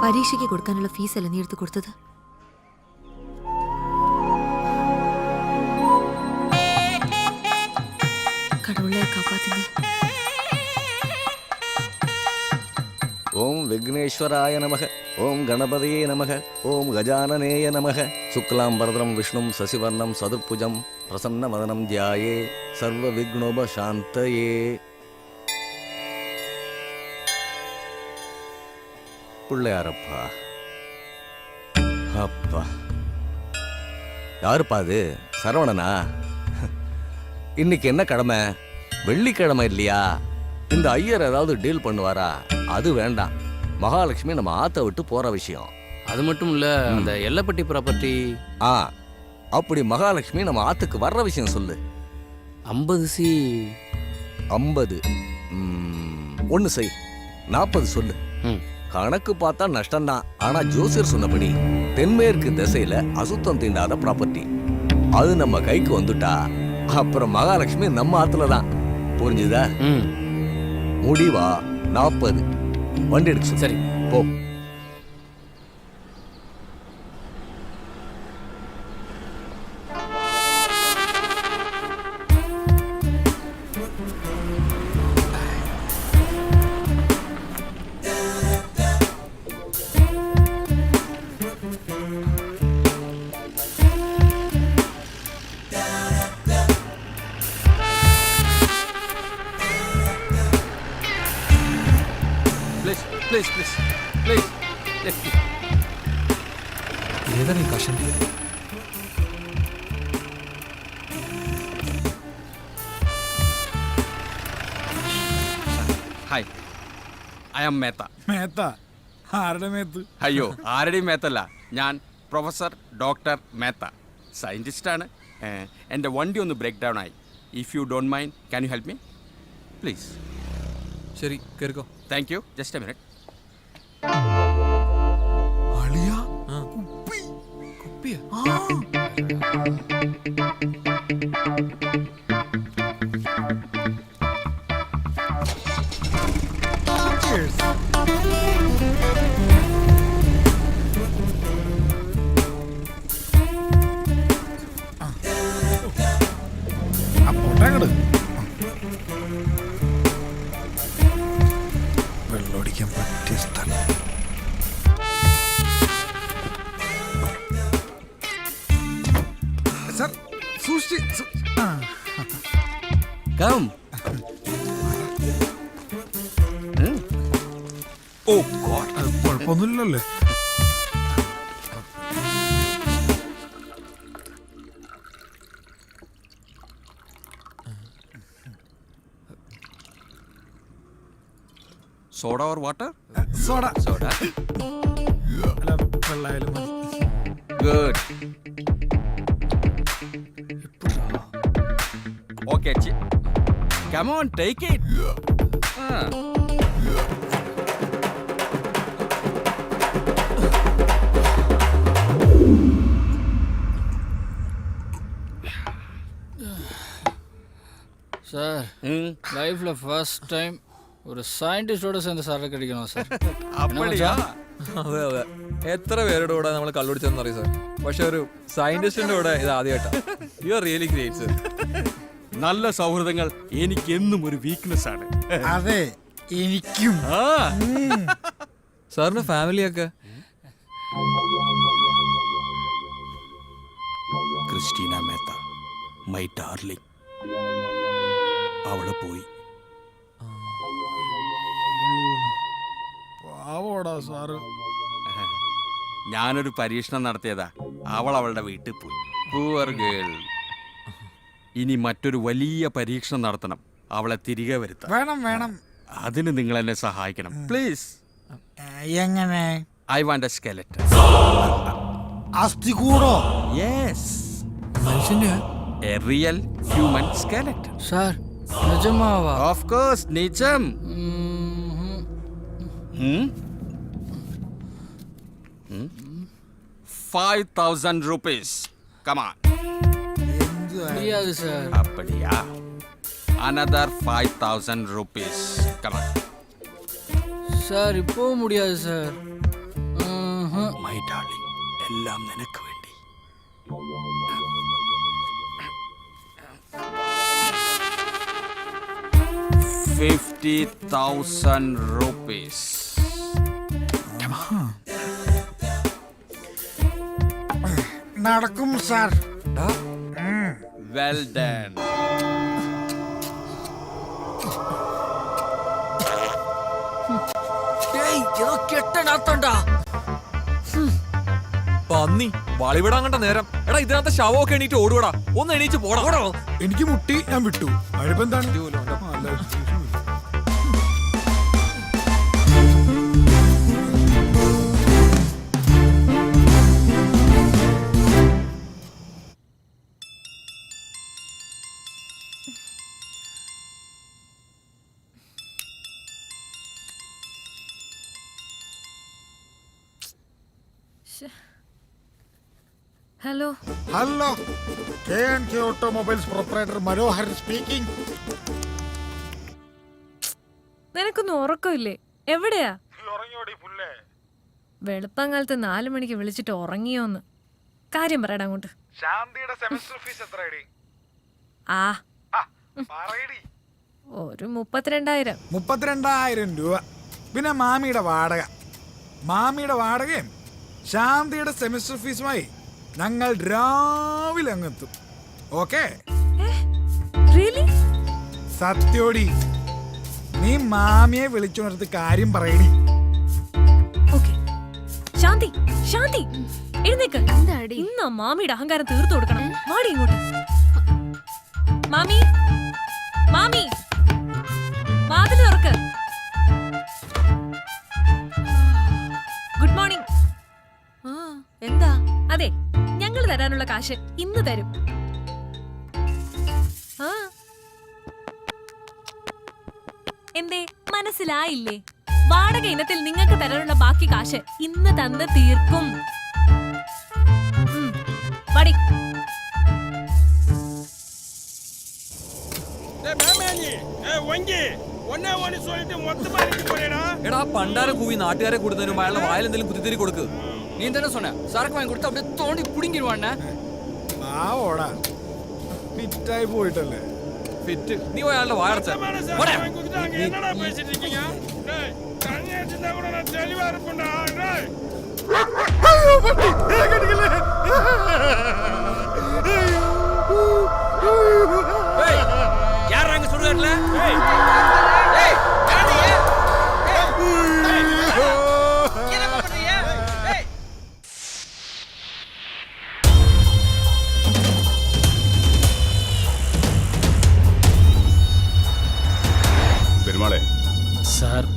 പരീക്ഷയ്ക്ക് കൊടുക്കാനുള്ള ഫീസ് അല്ല നീ എടുത്ത് കൊടുത്തത്? பிள்ளைய காப்பாத்துங்க. ஓம் விக்னேஸ்வராய நமக, ஓம் கணபதியே நமக, ஓம் கஜானனேய நமக. சுக்லாம் பரதரம் விஷ்ணும் சசிவர்ணம் சதுர்புஜம் பிரசன்ன மதனம் தியாயே சர்வ விக்னோப சாந்தயே. பிள்ளையாரப்பா, அப்பா, யாருப்பா அது? சரவணனா? இன்னைக்கு என்ன கிழமை? வெள்ளிக்கிழமை இல்லையா? இந்த ஐயர் ஏதாவது டீல் பண்ணுவாரா? அது வேண்டாம். மகாலட்சுமி நம்ம ஆத்த விட்டு போற விஷயம். அது மட்டும் இல்ல, அந்த எல்லப்பட்டி ப்ராப்பர்ட்டி. அப்படி மகாலட்சுமி நம்ம ஆத்துக்கு வர்ற விஷயம் சொல்லு. 50 சி 50. ஒன்று செய், 40 சொல்லு. கணக்கு பார்த்தா நஷ்டம்தான். ஆனா ஜோசியர் சொன்னபடி தென்மேற்கு திசையில அசுத்தம் தீண்டாத ப்ராப்பர்ட்டி. அது நம்ம கைக்கு வந்துட்டா அப்புறம் மகாலட்சுமி நம்ம ஆத்துல தான். புரிஞ்சுதா? முடிவா 40. வண்டி எடுக்க சொல்லு. சரி, போ. ഏതാണ് ഈ കാശൻ? Hi, I am Mehta. Mehta? ആരുടെ മേത്ത്? അയ്യോ, ആരുടെയും മേത്തല്ല. ഞാൻ പ്രൊഫസർ ഡോക്ടർ മേത്ത, സയൻറ്റിസ്റ്റാണ്. എൻ്റെ വണ്ടി ഒന്ന് ബ്രേക്ക് ഡൗൺ ആയി. If you don't mind, can you help me please? ശരി, കേറിക്കോ. Thank you. Just a minute. അളിയാ, കുപ്പിയാ? cheers. അപ്പോട്ടങ്ങട് വെള്ളമടിക്കാൻ പറ്റിയ സ്ഥലം. സർ, സൂക്ഷിച്ച്. കം. ഓ ഗോഡ്, കുഴപ്പമൊന്നുമില്ലല്ലേ? Soda or water? Soda. Soda. അല്ല, വെള്ളമായാലും മതി. Good. Okay, come on, take it. Sir, லைஃப்ல ஃபர்ஸ்ட் டைம் ഒരു സയന്റിസ്റ്റോട് சேர்ந்து സാറൊക്കെ അടിക്കണോ സാർ? അപ്പടിയാ? അതെ അതെ, എത്ര പേരുടെ കൂടെ നമ്മൾ കള്ളുപിടിച്ചെന്നറിയാം സാർ. പക്ഷെ ഒരു സയന്റിസ്റ്റിന്റെ കൂടെ ഇത് ആദ്യമായിട്ടാ. You are really great sir. നല്ല സൗഹൃദങ്ങൾ എനിക്ക് എന്നും ഒരു വീക്ക്നെസ് ആണ്. അതെ, എനിക്കും. സാറിന്റെ ഫാമിലിയൊക്കെ? ക്രിസ്റ്റീന മേത്ത, മൈ ഡാർലിംഗ്, അവള് പോയി. പാവോടാ സാറ്. ഞാനൊരു പരീക്ഷണം നടത്തിയതാ. അവൾ അവളുടെ വീട്ടിൽ പോയി. Poor girl. ഇനി മറ്റൊരു വലിയ പരീക്ഷണം നടത്തണം, അവളെ തിരികെ വരുത്താം. വേണം വേണം. അതിന് നിങ്ങൾ എന്നെ സഹായിക്കണം പ്ലീസ്. എങ്ങനെ? I want a skeleton. അസ്ഥി കൂടോ? യെസ്, മനുഷ്യന്റെ a real human skeleton. Sir, നിജമാവാ? ഓഫ് കോഴ്സ്, നിജം. 5,000 rupees. Come on. முடியாது சார். அப்படியா? Another 5,000 rupees. Come on. Sir, இப்போ முடியாது சார். My darling, എല്ലാം നിനക്ക് വേണ്ടി. 50,000 rupees. നടക്കും സാർ. Well done. പന്നി വളി കണ്ട നേരം. എടാ ഇതിനകത്ത് ശവമൊക്കെ എണീറ്റ് ഓടുവടാ. ഒന്ന് എണീച്ച് പോടാ. എനിക്ക് മുട്ടി, ഞാൻ വിട്ടു. അതിപ്പോ എന്താണ്? Hello hello, KNK automobiles proprietor Manohar speaking. നിനക്കൊന്നും ഉറക്കമില്ലേ? എവിടെയാ? വെളുപ്പങ്കാലത്ത് 4 മണിക്ക് വിളിച്ചിട്ട് ഉറങ്ങിയോന്ന്? കാര്യം പറയടാ അങ്ങോട്ട്. ശാന്തിയുടെ സെമസ്റ്റർ ഫീസ് എത്രയാടി? ആ പറയടി. ഒരു 32,000. 32,000 രൂപ. പിന്നെ മാമിയുടെ വാടക. മാമിയുടെ വാടകയും ശാന്തിയുടെ സെമസ്റ്റർ ഫീസുമായി ഞങ്ങൾ രാവിലെ അങ്ങെത്തും. ഓക്കെ? സത്യോടി, നീ മാമിയെ വിളിച്ചുണർത്ത് കാര്യം പറയടി. ശാന്തി, ശാന്തി എഴുന്നേക്ക്. ഇന്ന് മാമിയുടെ അഹങ്കാരം തീർത്തു കൊടുക്കണം. മാടി ഇങ്ങോട്ട്. മാമി, മാമി, വാതിൽ തുറക്ക്. Good morning. എന്താ? അതെ, ഞങ്ങൾ തരാനുള്ള കാശ് ഇന്ന് തരും. എന്തേ മനസ്സിലായില്ലേ? വാടക ഇനത്തിൽ നിങ്ങൾക്ക് തരാനുള്ള ബാക്കി കാശ് ഇന്ന് തന്ന് തീർക്കും. വടി. എടാ പണ്ടാരം കൂവി നാട്ടുകാരെ കൂടുന്നതിനും അയാളുടെ വായിൽ എന്തെങ്കിലും കുത്തിത്തിരി കൊടുക്ക്. நீ தானே சொன்ன சரக்கு வாங்கி கொடுத்து அப்படியே தோண்டி புடுங்கிடுவான். ഓടാ, ഫിറ്റായി പോയിട്ടല്ലേ? ഫിറ്റ് നീ പോയി അയാളുടെ വായടച്ച. யாராங்க சுடுகாட்டுல? சார்,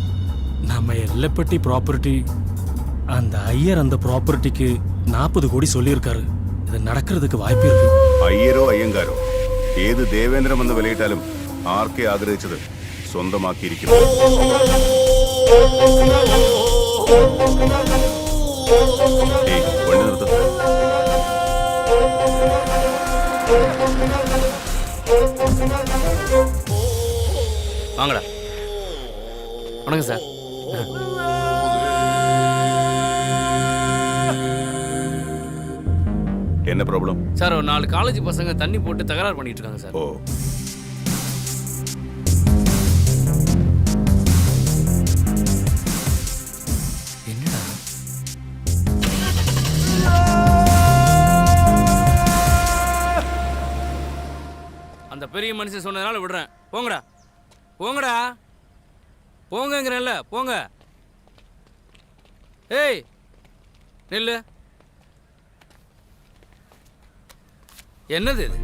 நம்ம எல்லப்பட்டி ப்ராப்பர்ட்டி, அந்த ஐயர் அந்த ப்ராப்பர்ட்டிக்கு 40 கோடி சொல்லியிருக்காரு. இது நடக்கிறதுக்கு வாய்ப்பு இருக்கு. അയ്യരോ അയ്യങ്കാരോ ഏത് ദേവേന്ദ്രം എന്ന് വിലയിട്ടാലും ആർക്കെ ആഗ്രഹിച്ചത് സ്വന്തമാക്കിയിരിക്കും. വണ്ടി നിർത്ത. வாங்கடா. வணக்கம் சார். என்ன ப்ராப்ளம் சார்? ஒரு 4 காலேஜ் பசங்க தண்ணி போட்டு தகராறு பண்ணிட்டு இருக்காங்க சார். ஓ, என்னடா? அந்த பெரிய மனுஷன் சொன்னதுனால விடுறேன். போங்கடா, போங்கடா, போங்கங்கிறேன்ல, போங்க. ஏய் நில்லு. என்னது இது?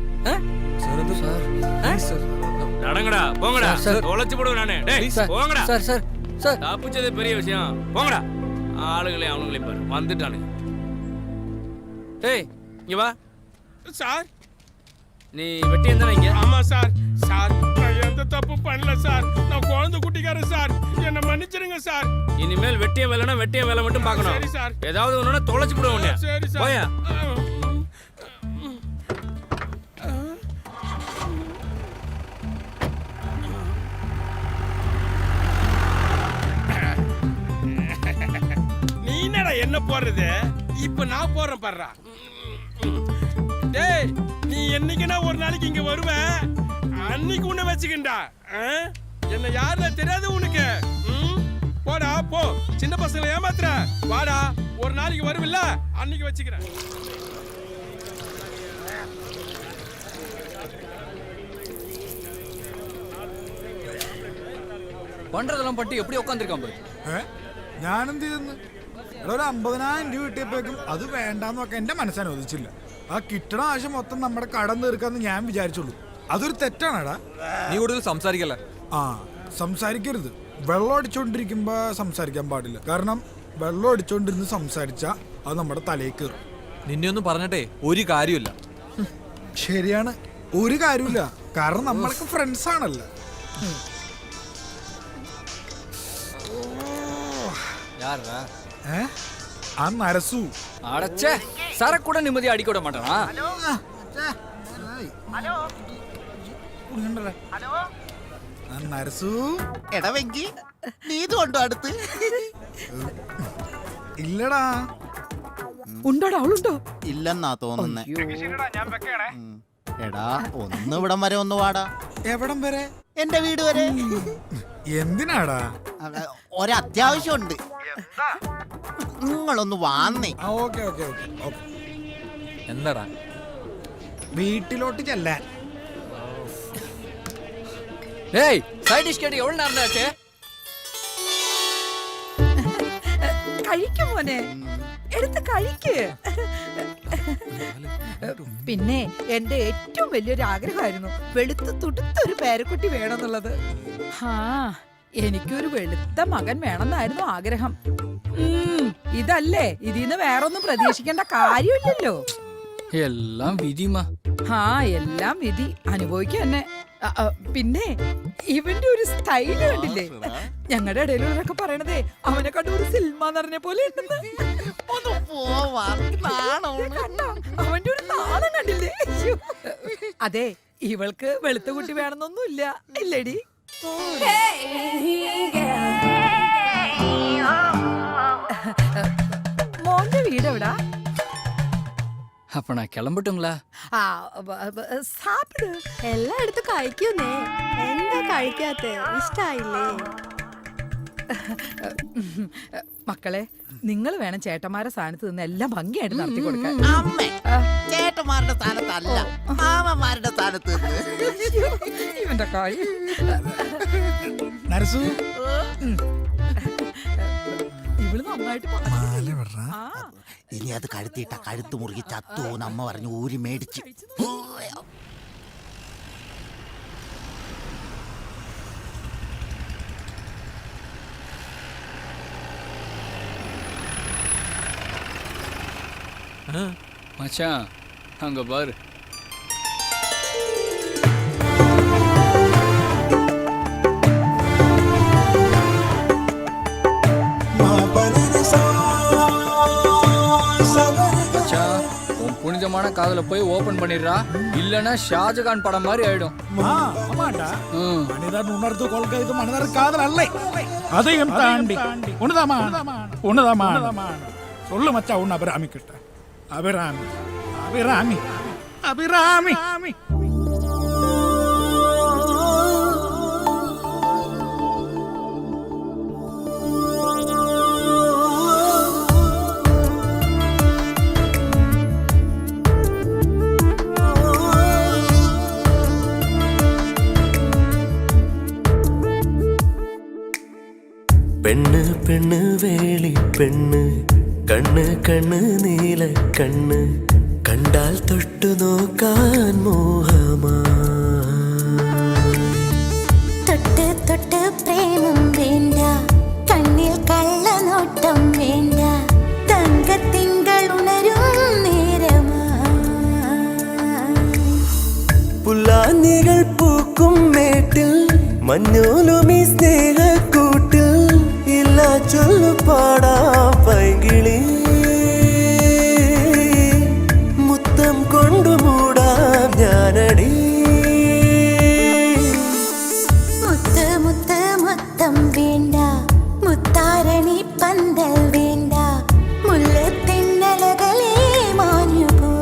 நடங்கடா, போங்கடா. தொலைச்சு போடுவேன் நானு. டேய் போங்கடா. சார் சார் சார், தப்பிச்சது பெரிய விஷயம். போங்கடா. ஆளுங்களே அவனுங்களே பாரு வந்துட்டானுங்க. டேய் இங்க வா. சார், நீ வெட்டியன் தானே இங்க? ஆமா சார். சார், நான் எந்த தப்பு பண்ணல சார். நான் குழந்தை குட்டிக்காரன் சார். என்ன மன்னிச்சிருங்க சார். இனிமேல் வெட்டிய வேலைனா வெட்டிய வேலை மட்டும் பார்க்கணும். சரி சார். ஏதாவது ஒண்ணுனா தொலைச்சு போடுவேன் உன்னை. சரி சார். போயா. நீ என்னடா என்ன போடுறது? இப்ப நான் போறேன் பாருடா. டேய், நீ என்னைக்குனா ஒரு நாளைக்கு இங்க வருவ. அன்னைக்கு உன்னை வச்சுக்கிண்டா. என்ன யாருன்னு தெரியாது உனக்கு? போடா போ, சின்ன பசங்களை ஏமாத்துற. வாடா, ஒரு நாளைக்கு வருவில்ல, அன்னைக்கு வச்சுக்கிறேன். பண்றதெல்லாம் பட்டு எப்படி உட்காந்துருக்கான் பாரு. ഞാനെന്ത് ചെയ്തെന്ന്? എടാ, ഒരു 50,000 രൂപ കിട്ടിയപ്പോഴേക്കും അത് വേണ്ടാന്നൊക്കെ എന്റെ മനസ്സനുവദിച്ചില്ല. ആ കിട്ടണ ആവശ്യം മൊത്തം നമ്മുടെ കടം തീർക്കാന്ന് ഞാൻ വിചാരിച്ചുള്ളൂ. അതൊരു തെറ്റാണടാ. നീ കൂടുതൽ സംസാരിക്കല്ലേ. ആ, സംസാരിക്കരുത്. വെള്ളം അടിച്ചോണ്ടിരിക്കുമ്പോ സംസാരിക്കാൻ പാടില്ല. കാരണം വെള്ളം അടിച്ചോണ്ടിരുന്ന് സംസാരിച്ചാ അത് നമ്മുടെ തലയിൽ കയറും. നിന്നെ ഒന്നും പറഞ്ഞിട്ടേ ഒരു കാര്യമില്ല. ശരിയാണ്, ഒരു കാര്യമില്ല. കാരണം നമ്മളൊക്കെ ഫ്രണ്ട്സ് ആണല്ലോ. ആ നരസു அடச்சே, சரக்கூட நிம்மதியா அடிக்க விட மாட்டானா? ആ നരസു എടവെങ്കി നീ ഇത് കൊണ്ടോ അടുത്ത്? ഇല്ലടാ. ഉണ്ടോടാ, അവളുണ്ടോ? ഇല്ലെന്നാ തോന്നുന്നേ. എടാ, ഒന്ന് ഇവിടം വരെ ഒന്ന് വാടാ. എവിടം വരെ? എന്റെ വീട് വരെ. എന്തിനാടാ? ഒരത്യാവശ്യമുണ്ട്. നിങ്ങളൊന്ന് വാന്നേ. Okay okay okay okay. എന്താടാ? വീട്ടിലോട്ട് ചെല്ലാൻ. ஏய், சைட் டிஷ் கேட்டு எவ்வளவு நேரம் ஆச்சு? കഴിക്കും മോനെ, എടുത്ത് കഴിക്ക്. പിന്നെ എന്റെ ഏറ്റവും വലിയൊരു ആഗ്രഹമായിരുന്നു വെളുത്ത് തുടുത്തൊരു പേരക്കുട്ടി വേണമെന്നുള്ളത്. ആ, എനിക്കൊരു വെളുത്ത മകൻ വേണമെന്നായിരുന്നു ആഗ്രഹം. ഇതല്ലേ, ഇതിന്ന് വേറൊന്നും പ്രതീക്ഷിക്കേണ്ട കാര്യമില്ലല്ലോ. எல்லாம் விதிமா. ആ, എല്ലാം വിധി, അനുഭവിക്കുക തന്നെ. പിന്നെ ഇവന്റെ ഒരു സ്റ്റൈല് കണ്ടില്ലേ? ഞങ്ങളുടെ ഇടയിലുള്ളവരൊക്കെ പറയണതേ അവനെ കണ്ട ഒരു സിനിമ നടനെ പോലെ ഉണ്ടെന്ന്. കണ്ടോ? അവന്റെ ഒരു നാളം കണ്ടില്ലേ? അയ്യോ. അതെ, ഇവൾക്ക് വെളുത്ത കുട്ടി വേണമെന്നൊന്നുമില്ല, ഇല്ലടി. മോന്റെ വീട് എവിടാ? அப்ப நான் கிளம்பட்டுங்களா? സാപ്പിട്. എല്ലായിടത്തും കഴിക്കുന്നേ, എന്താ കഴിക്കാത്ത? ഇഷ്ടായില്ലേ? മക്കളെ, നിങ്ങൾ വേണം ചേട്ടന്മാരുടെ സ്ഥാനത്ത് നിന്ന് എല്ലാം ഭംഗിയായിട്ട് നടത്തി കൊടുക്കാൻ. അമ്മേ, ചേട്ടന്മാരുടെ സ്ഥാനത്തല്ല, മാമന്മാരുടെ സ്ഥാനത്ത്. ഇവന്റെ കാര്യം. നരസു, ഇവള് നന്നായിട്ട് ഇനി അത് കഴുത്തിട്ട കഴുത്ത് മുറുകി ചത്തു നമ്മ പറഞ്ഞു ഊരി മേടിച്ച്. மச்சான், அங்க பாரு. புனிதமான காதல போய் ஓபன் பண்ணிடுறா, இல்லனா ஷாஜகான் படம் மாதிரி ஆயிடும். மனிதன் உணர்ந்து கொள்க, இது மனிதர் காதல் அல்ல, அதையும் தாண்டி உன்னதமான. சொல்லு மச்சா, உன் அபிராமி கிட்ட. அபிராமி அபிராமி அபிராமி. പെണ്ണ് പെണ്ണ് വേളി പെണ്ണ്, കണ്ണ് കണ്ണ് നീല കണ്ണ്, കണ്ടാൽ തൊട്ടു നോക്കാൻ മോഹമാ. തൊട്ട് തൊട്ട് പ്രേമം വേണ്ട, കണ്ണിൽ കള്ളനോട്ടം വേണ്ട, തങ്കത്തിങ്കൾ ഉണരും നേരമാ. പുല്ലാനികൾ പൂക്കും മേട്ടിൽ മഞ്ഞോലുമീ സ്നേഹക്കൂട്ടിൽ, ഇല്ല ചൊല്ലു പാടാ പൈകിളി, മുത്തം കൊണ്ടു മൂടാം ഞാനടി. മുത്ത് മുത്ത് മുത്തം വേണ്ട, മുത്താരണി പന്തൽ വേണ്ട, മുല്ലത്തിന്നലകളെ മാഞ്ഞു പോ.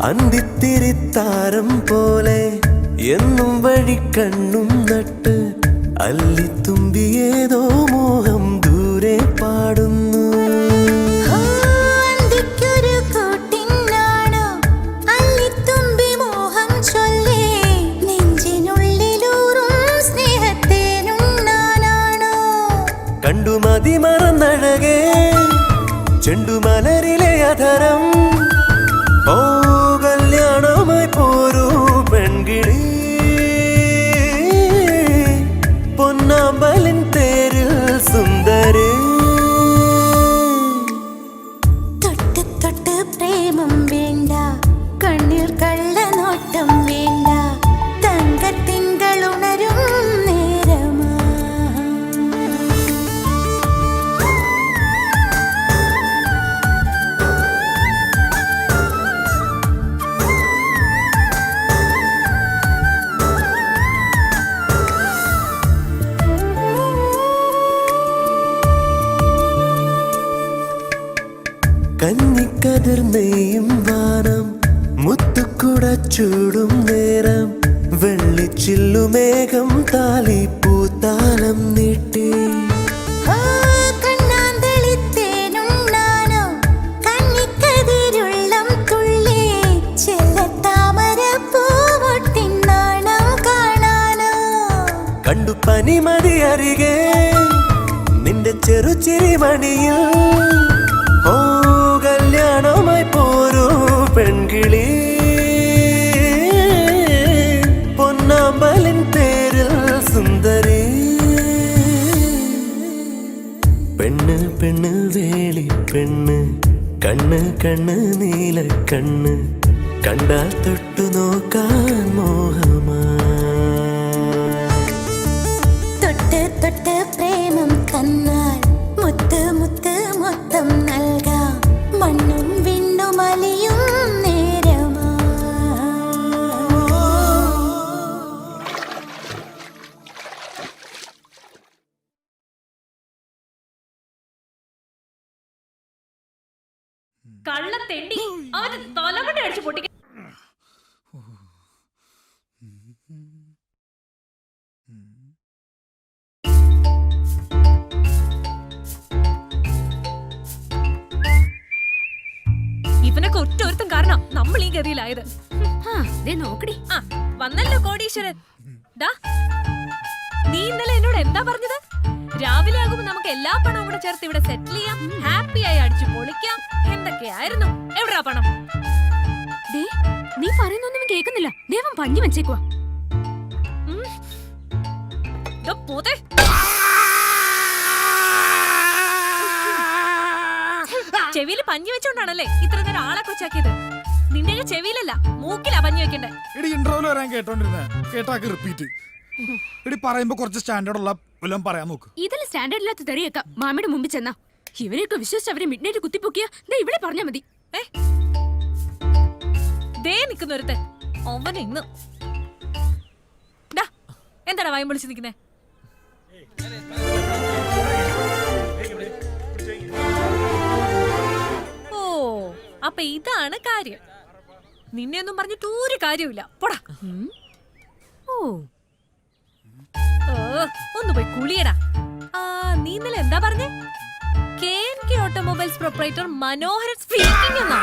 അന്തിത്തിരിത്താരം പോലെ എന്നും വഴിക്കണ്ണും നട്ട് അല്ലിത്തുമ്പിയേതോ മോഹം ദൂരെ പാടുന്നു. കണ്ടു മതി മറന്നഴകേ ചെണ്ടുമലരിലെ അധരം. ഓ കല്യാണമായി പോരൂ പെൺകിളി, പൊന്നാമ്പലിൻ തേരിൽ സുന്ദരി. തൊട്ട് തൊട്ട് പ്രേമം വേണ്ട, കണ്ണിൽ കള്ളനോട്ടം വേണ്ട, തങ്കത്തിങ്കൾ ഉണരും നേരമാ. കന്നിക്കതിർ നെയ്യും വാനം മുത്തുക്കുട ചൂടും നേരം. വെള്ളിച്ചില്ലുമേഘം താലിപ്പൂത്താലം നീട്ടി. കണ്ടു പനിമതി അരികെ നിന്റെ ചെറുചിരിമണിയിൽ. ഓ കല്യാണമായി പോരൂ പെൺകിളി, പൊന്നാമ്പലിൻ തേരിൽ സുന്ദരി. പെണ്ണ് പെണ്ണ് വേളി പെണ്ണ്, കണ്ണ് കണ്ണ് നീല കണ്ണ്, കണ്ടാൽ തൊട്ടു നോക്കാൻ മോഹമാ. തൊട്ട് തൊട്ട് പ്രേമം കന്നാൽ മുത്ത് മുത്ത് മൊത്തം നൽകാം, മണ്ണും വിണ്ണും അലിയും നേരമാ. കള്ളത്തെണ്ടി അവന് തലമുണ്ട അടിച്ചു പൊട്ടിക്ക. ഇവനൊക്കെ ഒറ്റൊരുത്തം കാരണം നമ്മൾ ഈ ഗതിയിലായത്. നോക്കടി, വന്നല്ലോ കോടീശ്വരൻ. നീ ഇന്നലെ എന്നോട് എന്താ പറഞ്ഞത്? രാവിലെ ആകുമ്പോ നമുക്ക് എല്ലാ പണവും കൂടെ ചേർത്ത് ഇവിടെ സെറ്റിൽ ചെയ്യാം, ഹാപ്പി ആയി അടിച്ചു പൊളിക്കാം എന്തൊക്കെയായിരുന്നു. എവിടാ പണം? നീ പറയുന്നൊന്നും കേൾക്കുന്നില്ല. ദേവൻ പഞ്ഞി വെച്ചേക്കുവാ. ചെവിയില് പഞ്ഞി വെച്ചോണ്ടാണല്ലേ ഇത്ര നേരം ആളെ കൊച്ചാക്കിയത്. നിന്റെ ചെവിയിലല്ല മൂക്കിലാ പഞ്ഞി വെക്കണ്ടേ. എടി ഇന്റർവ്യൂല് വരാൻ കേട്ടോണ്ടിരുന്നേ, കേട്ടാക്ക് റിപ്പീറ്റ്. എടി പറയുമ്പോ കുറച്ച് സ്റ്റാൻഡേർഡ് ഉള്ള വല്ലതും പറയാൻ നോക്ക്. ഇതിൽ സ്റ്റാൻഡേർഡ് ഇല്ലാത്ത തെറിയേക്കാം മാമിയുടെ മുമ്പിൽ ചെന്നാ. ഇവരെയൊക്കെ വിശ്വസിച്ച് അവരെ മിഡ് നൈറ്റ് കുത്തിപ്പൊക്കിയ ഇവിടെ പറഞ്ഞാ മതി. ദേ നിക്കുന്നൊരുത്തൻ അവൻ ഇന്ന് എന്താടാ വായും വിളിച്ച് നിൽക്കുന്നേ? ഓ അപ്പൊ ഇതാണ് കാര്യം. നിന്നെ ഒന്നും പറഞ്ഞിട്ട് ഒരു കാര്യമില്ല. പോടാ. ഓ ഒന്ന് പോയി കുളിയടാ. നീ ഇന്നലെ എന്താ പറഞ്ഞേ? KNK ഓട്ടോമൊബൈൽസ് പ്രൊപ്പറേറ്റർ മനോഹരൻ സ്പീക്കിംഗ് എന്നാ?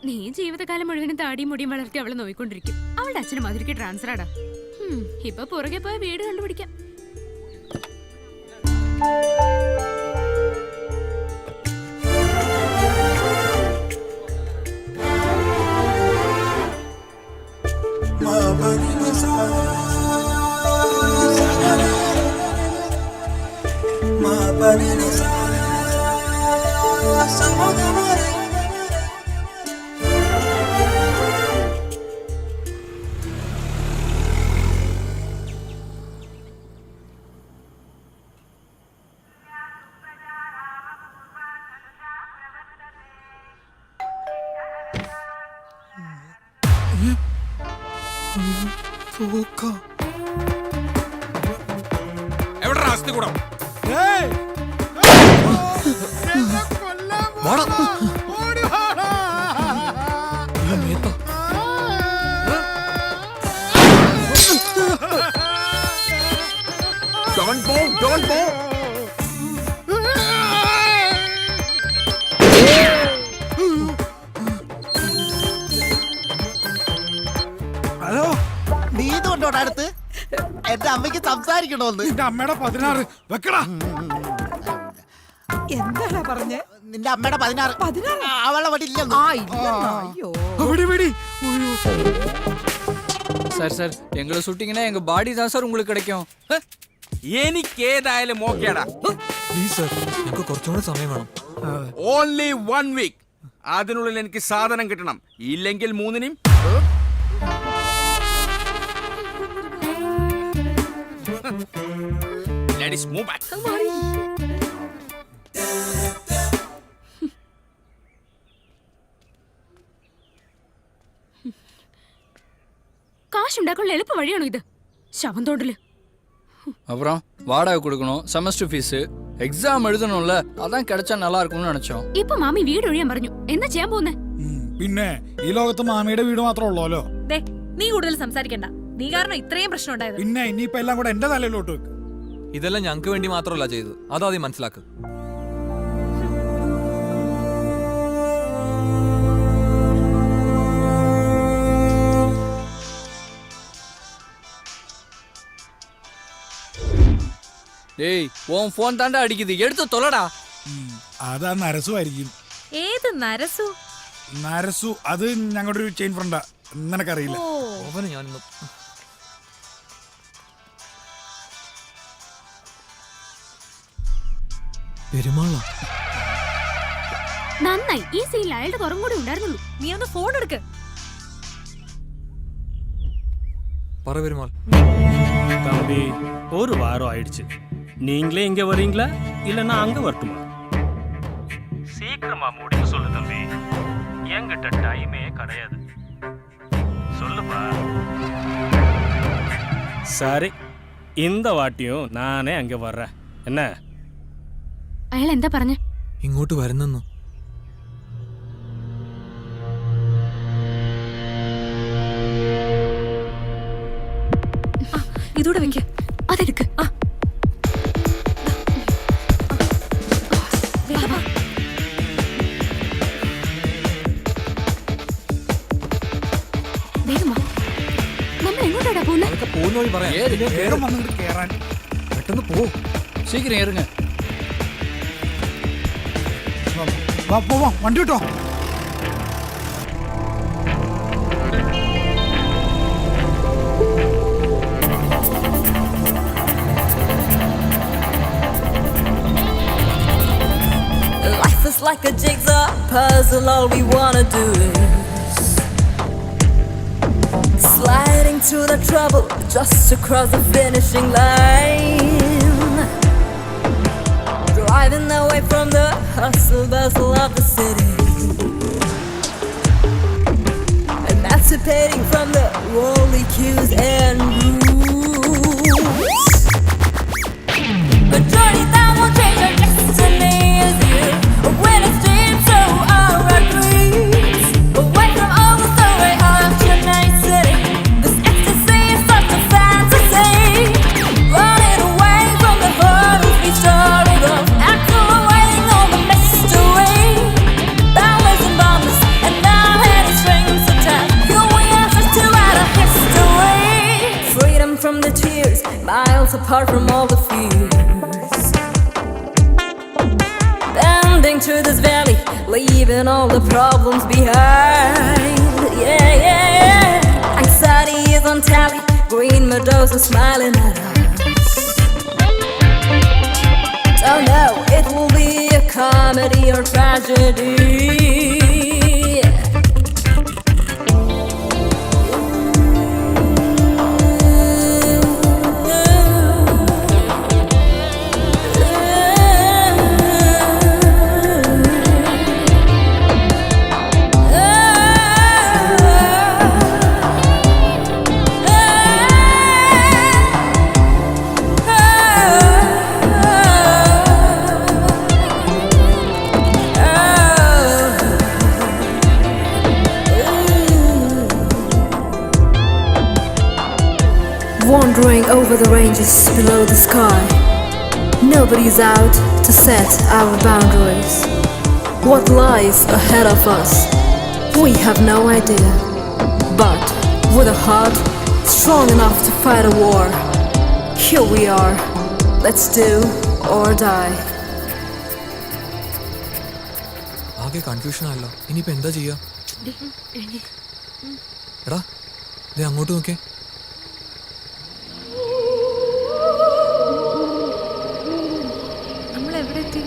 നീ ജീവിതകാലം മുഴുവനും താടിയും മുടിയും വളർത്തി അവളെ നോയിക്കൊണ്ടിരിക്കും. അവളുടെ അച്ഛനും മാതിരിക്ക് ട്രാൻസ്ഫറാടാ. ഇപ്പൊ പുറകെ പോയ വീട് കണ്ടുപിടിക്കാം. എവിടെ അസ്ഥി കൂടം? Don't move. ഹലോ, നീ ഇതുകൊണ്ടോടെ അടുത്ത് എന്റെ അമ്മയ്ക്ക് സംസാരിക്കണോന്ന്. നിന്റെ അമ്മയുടെ 16 വെക്കടാ. എന്താടാ പറഞ്ഞേ? നിന്റെ അമ്മയുടെ 16 അവളെ അവിടെ ഇല്ലെന്ന്. അയ്യോ சார் எங்களை சுட்டிங்கன்னா எங்க பாடி தான் சார் உங்களுக்கு கிடைக்கும். എനിക്ക് ഏതായാലും ഓക്കേടാ. പ്ലീസ് സർ, ഞങ്ങൾക്ക് കുറച്ചുകൂടെ സമയം വേണം. Only 1 week. അതിനുള്ളിൽ എനിക്ക് സാധനം കിട്ടണം. ഇല്ലെങ്കിൽ 3-നും. Ladies move back. കാശുണ്ടാക്കാനുള്ള എളുപ്പ വഴിയാണോ ഇത്? ശവം തോണ്ടല്. அப்புறம் வாடகை கொடுக்கணும், செமஸ்டர் ஃபீஸ், எக்ஸாம் எழுதணும்ல, அதான் கிடைச்சா நல்லா இருக்கும்னு நினைச்சோம். ഇപ്പൊ മാമി വീട് ഒഴിയാൻ പറഞ്ഞു. എന്താ ചെയ്യാൻ പോകുന്നേ? പിന്നെ ഈ ലോകത്ത് മാമിയുടെ വീട് മാത്രമേ ഉള്ളൂല്ലോ. നീ കൂടുതൽ സംസാരിക്കണ്ട. നീ കാരണം ഇത്രയും പ്രശ്നം ഉണ്ടായത്. പിന്നെ ഇനിയിപ്പോ എല്ലാം കൂടെ എന്റെ തലയിലോട്ട് വെക്ക്. ഇതെല്ലാം ഞങ്ങൾക്ക് വേണ്ടി മാത്രമല്ല ചെയ്തത്, അതാദ്യം മനസ്സിലാക്കുക. டேய், உன் ஃபோன் தாண்டா அடிக்குது, எடுத்து தொலைடா. അതാ നരസു ആയിരിക്കും. ഏത് നരസു? നരസു അത് ഞങ്ങളുടെ ഒരു ചെയിൻ ഫ്രണ്ടാ, നിനക്കറിയില്ല. അവനെ ഞാനിന്ന് പെരുമാളാ. നന്നായി, ഈ സീനിൽ അയാളുടെ കുറവും കൂടി ഉണ്ടായിരുന്നുള്ളൂ. നീ ഒന്ന് ഫോൺ എടുക്ക്. പറ പെരുമാൾ. தம்பி, ஒரு வாரம் ஆயிடுச்சு. நீங்களே இங்க வரீங்களா இல்லைன்னா அங்க வரட்டுமா? சீக்கிரமா முடிக்க சொல்லு தம்பி, என்கிட்ட டைமே கிடையாது. சொல்லுப்பா. சரி, இந்த வாட்டியும் நானே அங்க வர்றேன். என்ன? അയാൾ എന്താ പറഞ്ഞേ? ഇങ്ങോട്ട് വരുന്നെന്ന്. ഇതൂടെ വെക്ക്. അതെടുക്ക്. നമ്മൾ എങ്ങോട്ടാ പോകുന്നത്? പോകുന്ന വഴി പറയാം. വേഗം വന്നിട്ട് കേറാൻ. പെട്ടെന്ന് പോ. சீக்கிரம் ஏறுங்க. വാ പോവാം, വണ്ടി കിട്ടോ. Life is like a jigsaw puzzle, all we wanna do is sliding through the trouble just to cross the finishing line, driving away from the hustle bustle of the city, emancipating from the worldly cues and rules. A journey that will change our destiny is here. When it's deep, so are our dreams. Away from all the story of tonight's city. This ecstasy is such a fantasy. Running away from the hurdles we started off. Accelerating all the mystery. Boundless and boundless, and now any strings attached. Your answers to our history. Freedom from the tears, miles apart from all the fears. Bending through this valley, leaving all the problems behind. Yeah, yeah, yeah. Anxiety is on tally, green meadows are smiling at us. Don't know, it will be a comedy or tragedy. Flying over the ranges below the sky. Nobody's out to set our boundaries. What lies ahead of us, we have no idea. But with a heart strong enough to fight a war, here we are. Let's do or die. ആകെ confusion ആയല്ലോ. ഇനിയിപ്പോ എന്താ ചെയ്യാ? എടാ ദേ അങ്ങോട്ട് നോക്കിയേ. നമ്മൾ എവിടെ എത്തി?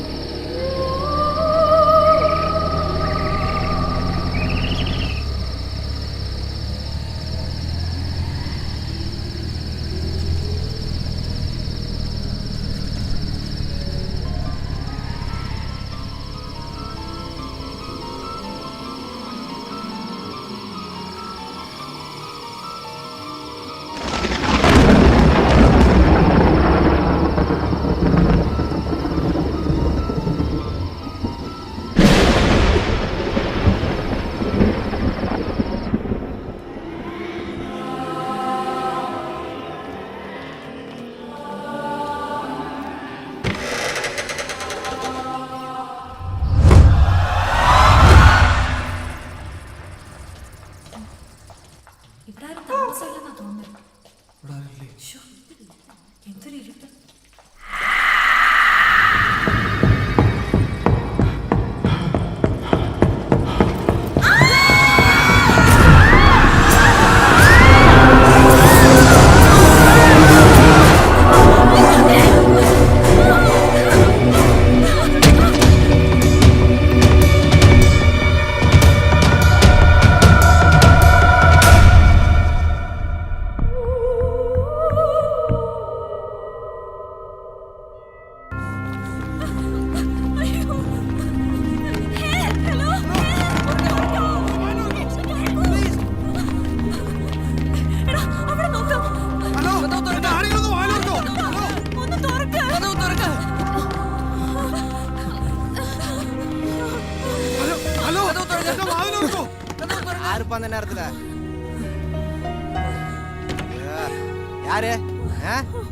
யாரு?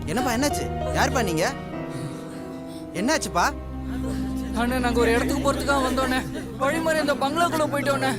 என்னப்பா என்னாச்சு? யாருப்பா நீங்க? என்னாச்சுப்பா? அண்ணே நாங்க ஒரு இடத்துக்கு போறதுக்காக வந்தோண்ணே. வழி மாதிரி அந்த பங்களாக்குள்ள போயிட்டோண்ணே.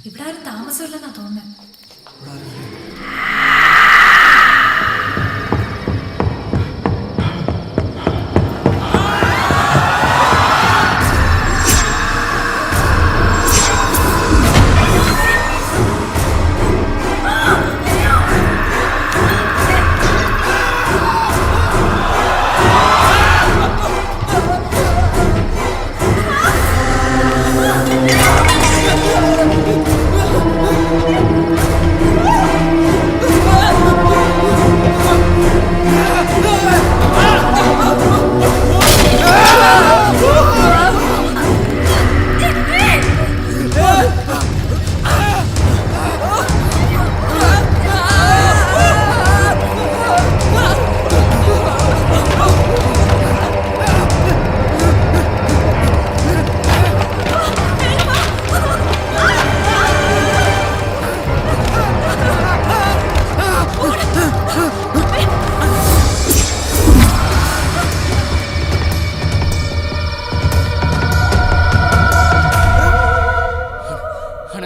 ഇവിടെ ആരും താമസമില്ലെന്നാ തോന്നുന്നത്.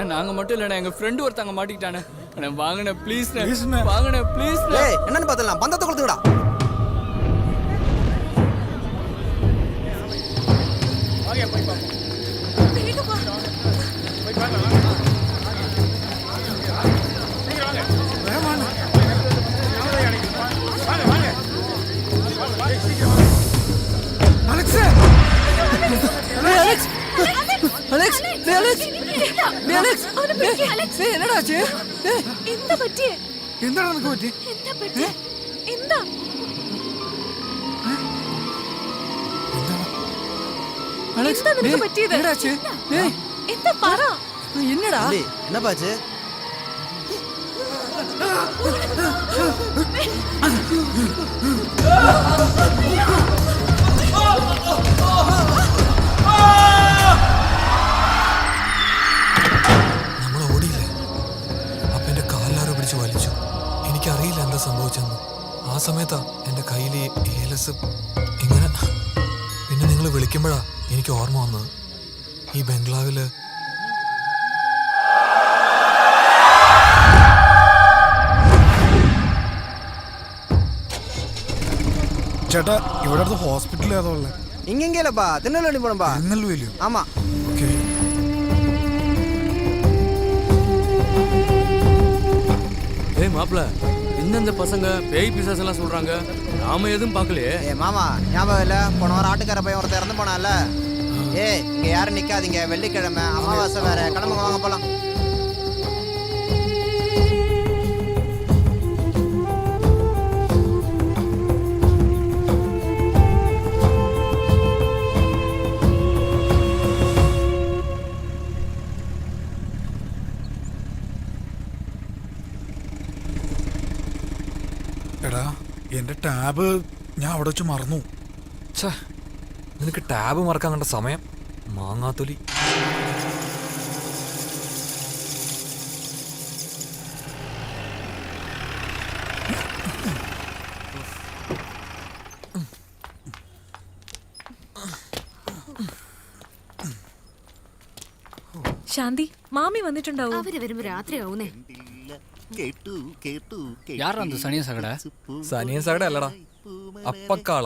நாங்க மட்டும் இல்லண்ணே, எங்க ஃப்ரெண்டு ஒருத்தங்க மாட்டிக்கிட்டானே. அண்ணே வாங்கண்ணே ப்ளீஸ், வாங்கண்ணே ப்ளீஸ். என்னன்னு பார்த்தலாம், பந்தத்தை கொடுத்துடா. Alex! എന്താ പറ്റിയേ? എന്താണ് നിനക്ക് പറ്റി? എന്താ പറ്റിയേ? എന്താ? എന്താ നിനക്ക് പറ്റിയത്? എന്താ പറ. എന്നടാ എന്നാ പാച്ച്? നമ്മൾ ഓടിയില്ലേ, അപ്പൊ എന്റെ കാലിലാരോ പിടിച്ച് വലിച്ചു. എനിക്കറിയില്ല എന്താ സംഭവിച്ചെന്ന്. ആ സമയത്താ എന്റെ കയ്യിൽ ഏലസ് ഇങ്ങനെ. പിന്നെ നിങ്ങൾ വിളിക്കുമ്പോഴാ എനിക്ക് ഓർമ്മ വന്നത്, ഈ ബംഗ്ലാവില് ചേട്ടാ ഇവിടെ അടുത്ത് ഹോസ്പിറ്റൽ ഏതാ ഉള്ളത്? ഇങ്ങെങ്കിലപ്പാ തിരുനെല്ലി പോണപ്പാ. തിരുനെല്ലുവേലിയോ? ആമാ. ஏய் மாப்ள, இன்னும் இந்த பசங்க பேய் பிசாசு எல்லாம் சொல்றாங்க, நாம எதுவும் பார்க்கலையே. மாமா ஞாபகம் இல்ல, போன வாரம் ஆட்டுக்கார பையன் ஒருத்தர் இறந்து போனால. இங்க யாரும் நிக்காதீங்க, வெள்ளிக்கிழமை அமாவாசை வேற. கிளம்புங்க, வாங்க போலாம். എടാ എന്റെ ടാബ് ഞാൻ അവിടെ വെച്ച് മറന്നു. നിനക്ക് ടാബ് മറക്കാൻ കണ്ട സമയം, മാങ്ങാത്തൊലി. ശാന്തി, മാമി വന്നിട്ടുണ്ടാവും. അവര് വരുമ്പോ രാത്രിയാവുന്നേ. யாரா அந்த சனிய சகடை? സനിയൻ സകട അല്ലടാ, അപ്പക്കാള.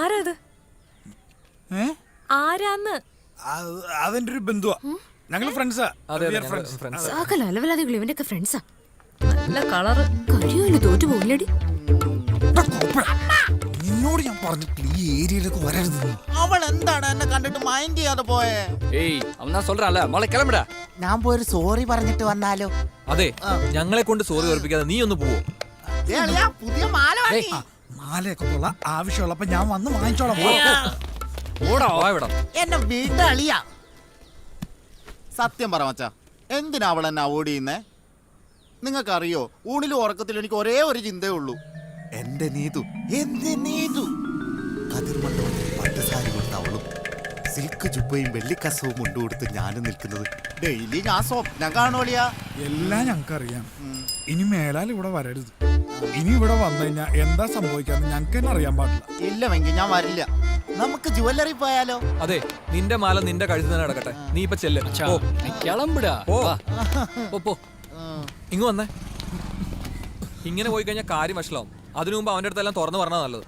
ആരാത്? ആരാന്ന്? അതെന്റെ ഒരു ബന്ധുവാ, ഞങ്ങള് ഫ്രണ്ട്സാ. സകല അലവലാദികൾ ഇവന്റെ ഒക്കെ ഫ്രണ്ട്സാ. നല്ല കളറ്. കഴിയുമല്ലോ, തോറ്റു പോകില്ലടി. നിന്നോട് ഞാൻ പറഞ്ഞിട്ടില്ല ഈ ഏരിയയിലേക്ക് വരരുത്. അവൾ എന്താണ് എന്നെ കണ്ടിട്ട് മൈൻഡ് ചെയ്യാതെ പോയേ? ஏய் அவன் தான் சொல்றான்ல, മോളെ കിளம்பുടാ. ഞാൻ പോയൊരു സോറി പറഞ്ഞിട്ട് വന്നാലോ? അതെ, ഞങ്ങളെ കൊണ്ട് സോറി ഓർപ്പിക്കാതെ നീ ഒന്ന് പോവോ? പുതിയ മാല മാലയൊക്കെ കൊള്ളാം, ആവശ്യമുള്ളപ്പോ ഞാൻ വന്ന് വാങ്ങിച്ചോളാം. എന്നെ വീട്ടളിയ. സത്യം പറ മച്ചാ, എന്തിനാ അവൾ എന്നെ അവോയ്ഡ് ചെയ്യുന്നേ? നിങ്ങൾക്കറിയോ, ഊണിലും ഉറക്കത്തിലും എനിക്ക് ഒരേ ഒരു ചിന്തയേ ഉള്ളൂ, എന്റെ നീതു. എന്ത് നീതു? കതിർമണ്ഡപത്തിൽ പട്ടുസാരി കൊടുത്ത അവളും സിൽക്ക് ജുബയും വെള്ളിക്കസവും കൊണ്ടുകൊടുത്ത് ഞാനും നിൽക്കുന്നത് ഡെയിലി ഞാൻ സ്വപ്നം കാണുവളിയാ. എല്ലാം ഞങ്ങൾക്കറിയാം. ഇനി മേലാൽ ഇവിടെ വരരുത്. ഇനി ഇവിടെ വന്നു കഴിഞ്ഞാൽ എന്താ സംഭവിക്കാന്ന് ഞങ്ങൾക്ക് തന്നെ അറിയാൻ പാടില്ല. ഇല്ലമെങ്കിൽ ഞാൻ വരില്ല. നമുക്ക് ജുവല്ലറി പോയാലോ? അതെ, നിന്റെ മാല നിന്റെ കഴുത്തിൽ തന്നെ കിടക്കട്ടെ. നീ ഇപ്പൊ ചെല്ല്. കിളമ്പുടാ. ഇങ്ങ് വന്നേ. ഇങ്ങനെ പോയി കഴിഞ്ഞാൽ കാര്യം വഷളാവും. അതിനു മുമ്പ് അവന്റെ അടുത്തെല്ലാം തുറന്നു പറഞ്ഞാൽ നല്ലത്.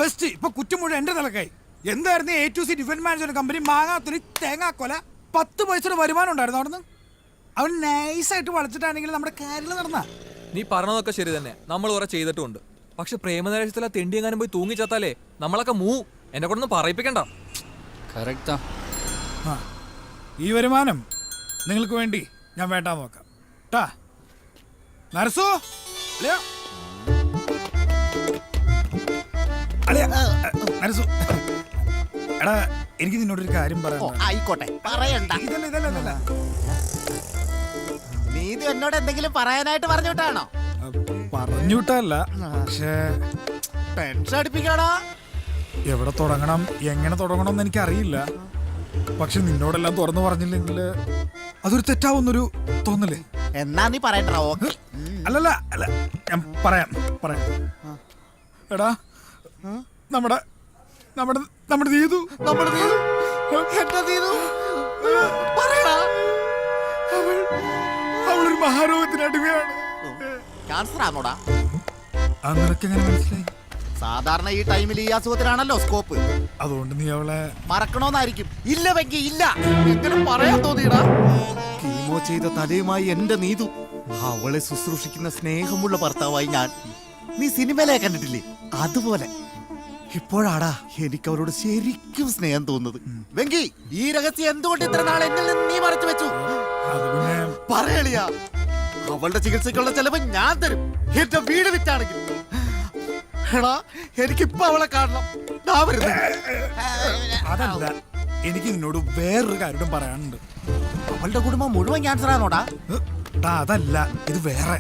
ബെസ്റ്റ്. ഇപ്പൊ കുറ്റം മുഴുവൻ എന്റെ തലക്കായി. എന്തായിരുന്നു A to C defence management company മാങ്ങാത്തുനി തേങ്ങാക്കൊല 10 പൈസയുടെ വരുമാനം ഉണ്ടായിരുന്നു അവിടുന്ന്. അവൻ നൈസായിട്ട് വളച്ചിട്ടാണെങ്കിൽ നമ്മുടെ കാര്യങ്ങൾ നടന്ന. നീ പറഞ്ഞതൊക്കെ ശരി തന്നെ, നമ്മൾ കുറെ ചെയ്തിട്ടുണ്ട്. പക്ഷെ പ്രേമനിരക്ഷത്തിലെ തെണ്ടിയെങ്ങാനും പോയി തൂങ്ങിച്ചാത്താലേ നമ്മളൊക്കെ എന്നെ കൊണ്ടൊന്നും പറയിപ്പിക്കണ്ട. കറക്റ്റാ. ഈ വരുമാനം നിങ്ങൾക്ക് വേണ്ടി ഞാൻ വേണ്ടാ നോക്കാം. ട്ടാ നരസു, നരസു, എടാ എനിക്ക് നിന്നോടൊരു കാര്യം പറയാം. ആയിക്കോട്ടെ, പറയണ്ട. ഇതല്ല നീ ഇത് എന്നോട് എന്തെങ്കിലും പറയാനായിട്ട് പറഞ്ഞു വിട്ടാണോ? പറഞ്ഞു വിട്ടല്ല, പക്ഷേ ടെൻഷൻ അടിപ്പിക്കാടാ. എവിടെ തുടങ്ങണം എങ്ങനെ തുടങ്ങണം എന്ന് എനിക്കറിയില്ല. പക്ഷെ നിന്നോടെല്ലാം തുറന്നു പറഞ്ഞില്ലെങ്കിൽ അതൊരു തെറ്റാവുന്നൊരു തോന്നലേ. എന്നാ നീ പറയണ്ട. അല്ല ഞാൻ പറയാം. എടാ നമ്മുടെ നീതു അവളൊരു മഹാരോഗത്തിന് അടിമയാണ്. ക്യാൻസർ ആണോടാ? നിനക്ക് എങ്ങനെ മനസ്സിലായി? സാധാരണ ഈ ടൈമിൽ ഈ അസുഖത്തിനാണല്ലോ സ്കോപ്പ്. അതുകൊണ്ട് നീ അവളെ മറക്കണോന്നായിരിക്കും. ഇല്ല വെങ്കി ഇല്ല, എങ്ങനെ പറയാൻ തോന്നിയടാ. കീമോ ചെയ്ത തലയുമായി എന്റെ നീതു, അവളെ ശുശ്രൂഷിക്കുന്ന സ്നേഹമുള്ള ഭർത്താവായി ഞാൻ. നീ സിനിമയിലെ കണ്ടിട്ടില്ലേ, അതുപോലെ ഇപ്പോഴാടാ എനിക്ക് അവരോട് ശരിക്കും സ്നേഹം തോന്നുന്നത്. വെങ്കി, ഈ രഹസ്യം എന്തുകൊണ്ട് ഇത്ര നാൾ എന്നിൽ നിന്ന് നീ മറച്ചു വെച്ചു? പറയളിയാ, അവളുടെ ചികിത്സയ്ക്കുള്ള ചെലവ് ഞാൻ തരും, എന്റെ വീട് വിറ്റാണെങ്കിൽ. എടാ, എനിക്കിപ്പോ അവളെ കാണണം. അതല്ല, എനിക്ക് നിന്നോട് വേറൊരു കാര്യം പറയാനുണ്ട്. അവളുടെ കുടുംബം മുഴുവൻ ക്യാൻസർ ആണോടാ? അതല്ല, ഇത് വേറെ.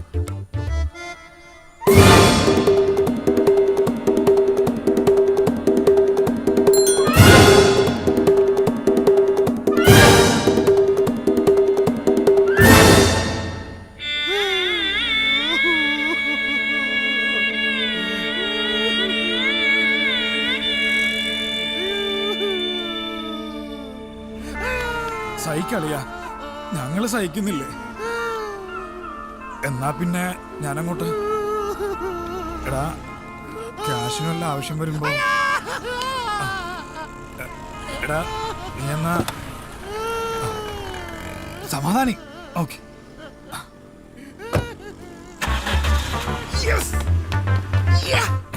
സഹിക്കളിയാ, ഞങ്ങള് സഹിക്കുന്നില്ലേ? എന്നാ പിന്നെ ഞാനങ്ങോട്ട്. എടാ, ക്യാഷിന് വല്ല ആവശ്യം വരുമ്പോ എടാ നീ എന്നാ സമാധാനി. ഓക്കെ,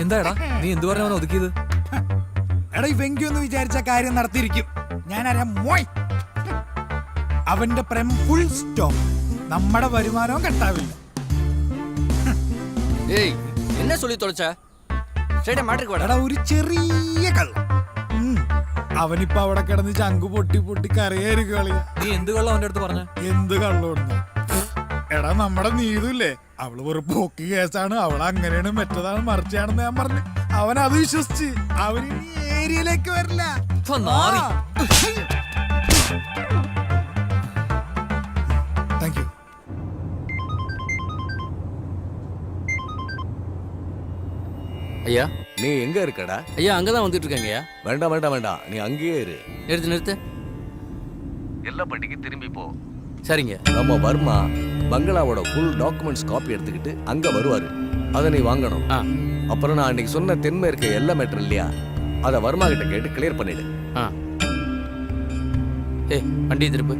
എന്താടാ നീ എന്ത് പറഞ്ഞവനെ ഒതുക്കിയത്? എടാ, ഈ വെങ്കി ഒന്ന് വിചാരിച്ച കാര്യം നടത്തിയിരിക്കും. ഞാനറിയാം മോയ്. അവന്റെ പ്രേമം ഫുൾ സ്റ്റോപ്പ്. നമ്മുടെ വരുമാനവും കട്ടാവില്ല. ஏய் என்ன சொல்லி தொலைச்ச? ஸ்ட்ரைட்டா மேட்ருக்கு வாடா. എടാ, ഒരു ചെറിയ കള്ളം. അവനിപ്പോ അവിടെ കിടന്ന് ചങ്കു പൊട്ടി പൊട്ടി കരയായിരിക്കും കളിയാ. നീ എന്ത് കള്ളം അവന്റെ അടുത്ത് പറഞ്ഞ? എന്ത് കള്ളമുണ്ട്? എടാ, നമ്മുടെ നീതുല്ലേ, അവള് ഒരു പോക്കി കേസാണ്, അവള് അങ്ങനെയാണ് മറ്റതാണ് മറിച്ചാണെന്ന് ഞാൻ പറഞ്ഞു. അവൻ അത് വിശ്വസിച്ച് അവൻ ഇനി ഏരിയയിലേക്ക് വരില്ല. Thank you. ஐயா, நீ எங்க இருக்கடா? ஐயா அங்கதான் வந்துட்டு இருக்கேங்கய்யா. வேண்டாம் வேண்டாம் வேண்டாம், நீ அங்கேயே இரு. நிறுத்து. எல்லா பட்டிக்கு திரும்பி போ. சரிங்க. நம்ம வர்மா பங்களாவோட ஃபுல் டாக்குமெண்ட்ஸ் காப்பி எடுத்துக்கிட்டு அங்க வருவாரு. அதை நீ வாங்கணும். அப்புறம் நான் அன்னைக்கு சொன்ன தென்மேற்க எல்லா மேட்டர் இல்லையா, அதை வர்மா கிட்ட கேட்டு கிளியர் பண்ணிடு. ஏய், வண்டி திருப்பு.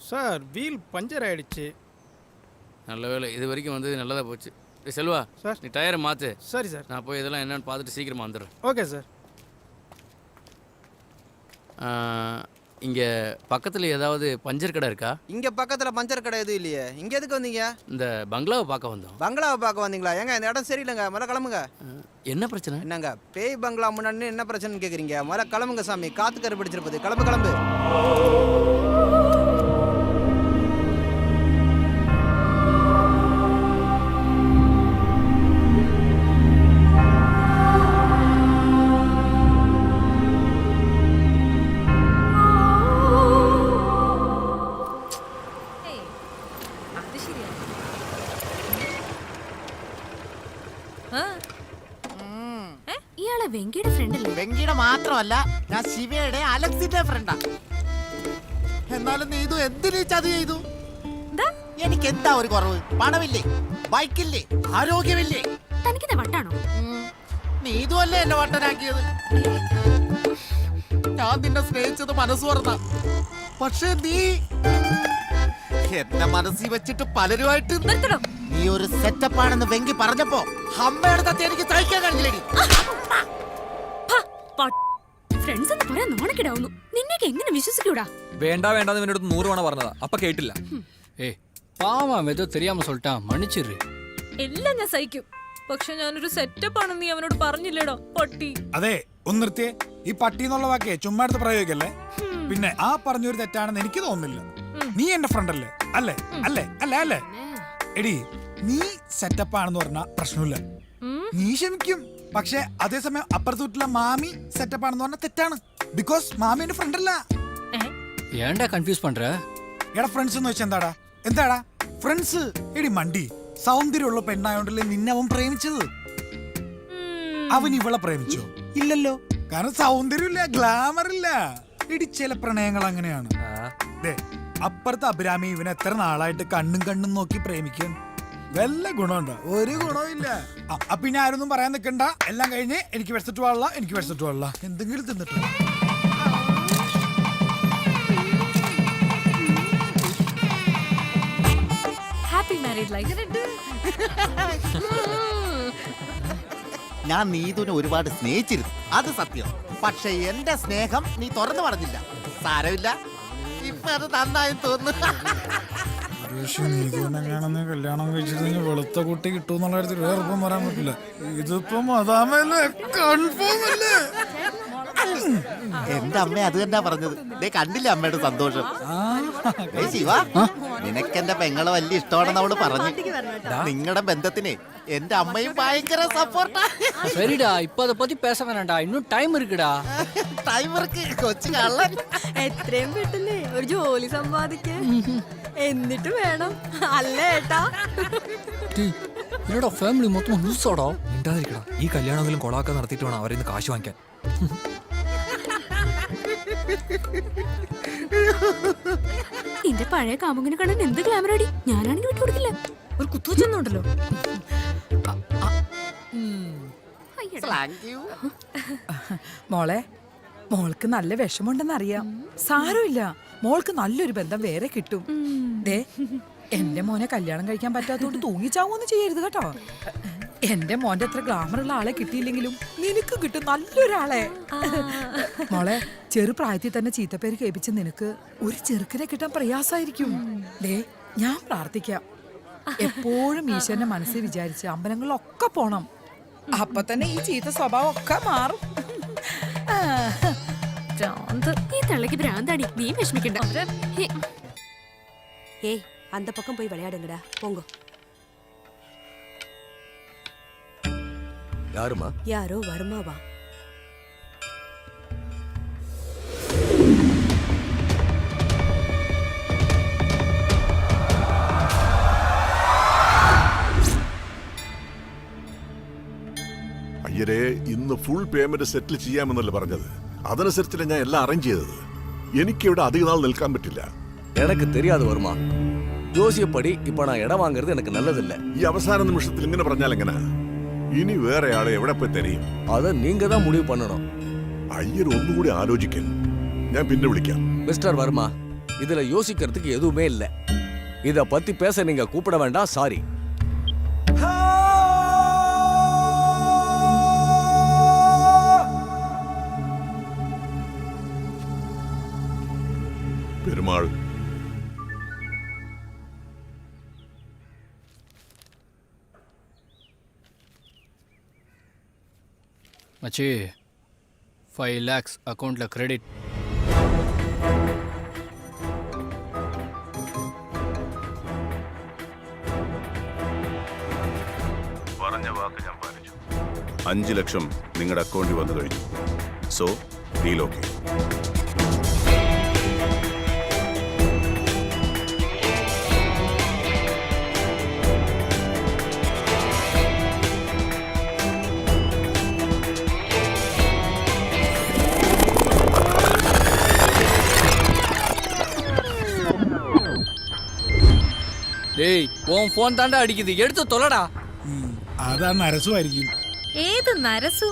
சார், வீல் பஞ்சர் ஆயிடுச்சு. நல்ல வேலை, இது வரைக்கும் வந்தது நல்லதா போச்சு. செல்வா சார், நீ டயரை மாத்து. சரி சார். நான் போய் இதெல்லாம் என்னன்னு பார்த்துட்டு சீக்கிரமா வந்துடுறேன். Okay sir. இங்கே பக்கத்தில் ஏதாவது பஞ்சர் கடை இருக்கா? இங்க பக்கத்துல பஞ்சர் கடை எதுவும் இல்லையே. இங்க எதுக்கு வந்தீங்க? இந்த பங்களாவை பார்க்க வந்தோம். பங்களாவை பார்க்க வந்தீங்களா? ஏங்க, இந்த இடம் சரியில்லைங்க, முதல்ல கிளம்புங்க. என்ன பிரச்சனை? என்னங்க, பேய் பங்களா முன்னாடி என்ன பிரச்சனைன்னு கேட்குறீங்க? முதல்ல கிளம்புங்க சாமி, காத்து கரு பிடிச்சிருப்பது. கிளம்பு கிளம்பு. ഇയാളെ വെങ്കിയുടെ ഫ്രണ്ട് അല്ലേ? വെങ്കിയുടെ മാത്രമല്ല, ഞാൻ ശിവയുടെ അലക്സിന്റെ ഫ്രണ്ടാ. എന്നാലും നീതു എന്തിനീ ചതി ചെയ്തു? എനിക്ക് എന്താ ഒരു കുറവ്? പണമില്ലേ, ബൈക്കില്ലേ, ആരോഗ്യമില്ലേ? തനിക്കിത് വട്ടാണോ? നീതു അല്ലേ എന്നെ വട്ടനാക്കിയത്? ഞാൻ നിന്നെ സ്നേഹിച്ചത് മനസ്സ് തുറന്ന, പക്ഷേ നീ എന്റെ മനസ്സിൽ വെച്ചിട്ട് പലരുമായിട്ട് നീ ഒരു സെറ്റപ്പ് ആണെന്ന് വെങ്കി പറഞ്ഞപ്പോ അമ്മയുടെ തത്തി എനിക്ക് സഹിക്കാൻ കഴിഞ്ഞില്ലേ? ഫ്രണ്ട്സ് എന്ന് പറയാൻ നാണക്കിടാവുന്നു. നിന്നേക്ക് എങ്ങനെ വിശ്വസിക്കൂടാ? വേണ്ട വേണ്ടെന്ന് എന്നോട് 100 തവണ പറഞ്ഞതാ, അപ്പൊ കേട്ടില്ല. ഏയ് പാവം, ഏതോ தெரியாம சொல்லிட்டான், മன்னிച്ചിரு. എല്ലാം ഞാൻ സഹിക്കും, പക്ഷെ ഞാനൊരു സെറ്റപ്പ് ആണെന്ന് നീ അവനോട് പറഞ്ഞില്ലേടോ പട്ടി. അതെ, ഒന്ന് നിർത്തിയേ. ഈ പട്ടി എന്നുള്ള വാക്കേ ചുമ്മാ എടുത്ത് പ്രയോഗിക്കല്ലേ. പിന്നെ ആ പറഞ്ഞൊരു തെറ്റാണെന്ന് എനിക്ക് തോന്നുന്നില്ല. നീ എന്റെ ഫ്രണ്ട് അല്ലേ? അല്ലേ അല്ലേ അല്ലേ അല്ലേ? എടി, നീ സെറ്റപ്പ് ആണെന്ന് പറഞ്ഞാ പ്രശ്നമില്ല, നീ ക്ഷമിക്കും. പക്ഷെ അതേസമയം അപ്പുറത്ത് വീട്ടിലെ മാമി സെറ്റപ്പ് ആണെന്ന് പറഞ്ഞാൽ തെറ്റാണ്. ബിക്കോസ് മാമി എന്റെ ഫ്രണ്ട് അല്ല. ஏன்டா கன்ஃபியூஸ் பண்ற? എടാ ഫ്രണ്ട്സ് എന്ന് വെച്ചാ എന്താടാ ഫ്രണ്ട്സ്. എടി മണ്ടി, സൗന്ദര്യമുള്ള പെണ്ണായോണ്ടല്ലേ നിന്നെ അവൻ പ്രേമിച്ചത്. അവൻ ഇവളെ പ്രേമിച്ചോ? ഇല്ലല്ലോ. കാരണം സൗന്ദര്യമില്ല, ഗ്ലാമർ ഇല്ല. എടി ചില പ്രണയങ്ങൾ അങ്ങനെയാണ്. അപ്പുറത്തെ അഭിരാമി ഇവൻ എത്ര നാളായിട്ട് കണ്ണും നോക്കി പ്രേമിക്കാൻ. വല്ല ഗുണമുണ്ടോ? ഒരു ഗുണവും ഇല്ല. പിന്നെ ആരൊന്നും പറയാൻ നിൽക്കണ്ട. എല്ലാം കഴിഞ്ഞ് എനിക്ക് വിശന്നിട്ട് പാടില്ല, എന്തെങ്കിലും തിന്നിട്ട്. Happy married life. ഞാൻ നീതുവിനെ ഒരുപാട് സ്നേഹിച്ചിരുന്നു, അത് സത്യം. പക്ഷെ എന്റെ സ്നേഹം നീ തുറന്നു പറഞ്ഞില്ല. സാരമില്ല, ഇപ്പൊ അത് നന്നായി തോന്നുന്നു. കല്യാണം കഴിച്ചിട്ട് വെളുത്ത കുട്ടി കിട്ടുമെന്നുള്ള കാര്യത്തിൽ വേറെപ്പം പറയാൻ പറ്റില്ല. ഇതിപ്പം അതാമല്ലേ കൺഫേം അല്ലേ? എന്റെ അമ്മ അത് തന്നെ പറഞ്ഞത്. കണ്ടില്ല അമ്മയുടെ സന്തോഷം. ശിവ, നിനക്കെന്റെ പെങ്ങളെ വലിയ ഇഷ്ടമാണെന്ന് അവള് പറഞ്ഞു. നിങ്ങളുടെ ബന്ധത്തിനെ എന്റെ അമ്മയും ഭയങ്കര സപ്പോർട്ടാ. சரிடா, இப்ப அத பத்தி பேச வேணாம்டா, இன்னும் டைம் இருக்குடா. ടൈം ഇருக்கு കൊച്ചു കള്ളൻ. എത്രയും പെട്ടെന്ന് ഒരു ജോലി സമ്പാദിക്കാൻ എന്നിട്ട് വേണം അല്ലേ ഏട്ടാ? என்னடா ஃபேமிலி மொத்தமா லூசாடா. മിണ്ടാതിരിക്കടാ. ഈ കല്യാണമെങ്കിലും കൊളാക്കാൻ നടത്തിയിട്ട് വേണം അവരെ ഇന്ന് കാശ് വാങ്ങിക്കാൻ. നിന്റെ പഴയ കാമുകിനെ കാണാൻ എന്ത് ഗ്ലാമറാടി. ഞാനാണെങ്കിൽ വിട്ടുകൊടുക്കില്ല. ഒരു കുത്തുവെച്ചൊന്നുണ്ടല്ലോ. മോളെ, മോൾക്ക് നല്ല വിഷമുണ്ടെന്നറിയാം. സാരമില്ല, മോൾക്ക് നല്ലൊരു ബന്ധം വേറെ കിട്ടും. ദേ, എന്റെ മോനെ കല്യാണം കഴിക്കാൻ പറ്റാത്തോണ്ട് തൂങ്ങിച്ചാവൊന്നും ചെയ്യരുത് കേട്ടോ. എന്റെ മോന്റെ അത്ര ഗ്ലാമറുള്ള ആളെ കിട്ടിയില്ലെങ്കിലും നിനക്ക് കിട്ടും നല്ലൊരാളെ. മോളെ, ചെറുപ്രായത്തിൽ തന്നെ ചീത്തപ്പേര് കേൾപ്പിച്ച് നിനക്ക് ഒരു ചെറുക്കനെ കിട്ടാൻ പ്രയാസമായിരിക്കും. ദേ, ഞാൻ പ്രാർത്ഥിക്കാം, എപ്പോഴും ഈശ്വരന്റെ മനസ്സിൽ വിചാരിച്ച് അമ്പലങ്ങളിലൊക്കെ പോണം. അപ്പൊ തന്നെ ഈ ചീത്ത സ്വഭാവം ഒക്കെ മാറും. ഈ തള്ളക്ക് ഭ്രാന്താടി. നീ വിഷമിക്കണ്ട. ഏയ്, அந்த பக்கம் போய் விளையாடுங்கடா, போங்க. யாருமா? யாரோ வருமாவா? അയ്യരെ, ഇന്ന് ഫുൾ പേയ്മെന്റ് സെറ്റിൽ ചെയ്യാമെന്നല്ലേ പറഞ്ഞത്. അതനുസരിച്ചല്ലേ ഞാൻ എല്ലാം അറേഞ്ച് ചെയ്തത്. എനിക്കിവിടെ അധിക നാൾ നിൽക്കാൻ പറ്റില്ല. எனக்கு தெரியாது வருமா. ஜோசியப்படி இப்ப நான் இடம் வாங்குறது எனக்கு நல்லதில்ல. ഈ അവസാന നിമിഷത്തിൽ ഇങ്ങനെ പറഞ്ഞാൽ എങ്ങനെ? ഇനി വേറെ ആളെ എവിടെ പോയി തരയും? அதை நீங்க தான் முடிவு பண்ணணும். അയ്യർ ഒന്നുകൂടി ആലോചിക്കാൻ. ഞാൻ പിന്നെ വിളിക്കാം. மிஸ்டர் வர்மா, இதுல யோசிக்கிறதுக்கு எதுவுமே இல்ல. இத பத்தி பேச நீங்க கூப்பிட வேண்டாம். சாரி. பெருமாள், மச்சி, 5 lakhs அக்கவுண்ட்ல கிரெடிட். പറഞ്ഞ വാക്ക് ഞാൻ പാലിച്ചു. 5 ലക്ഷം നിങ്ങളുടെ അക്കൗണ്ടിൽ വന്നു കഴിഞ്ഞു. So deal okay. டேய், உன் போன் தாண்டா அடிக்குது, எடுத்து தொலைடா. അതാ നരസു ആയിരിക്കും. ഏത് നരസു?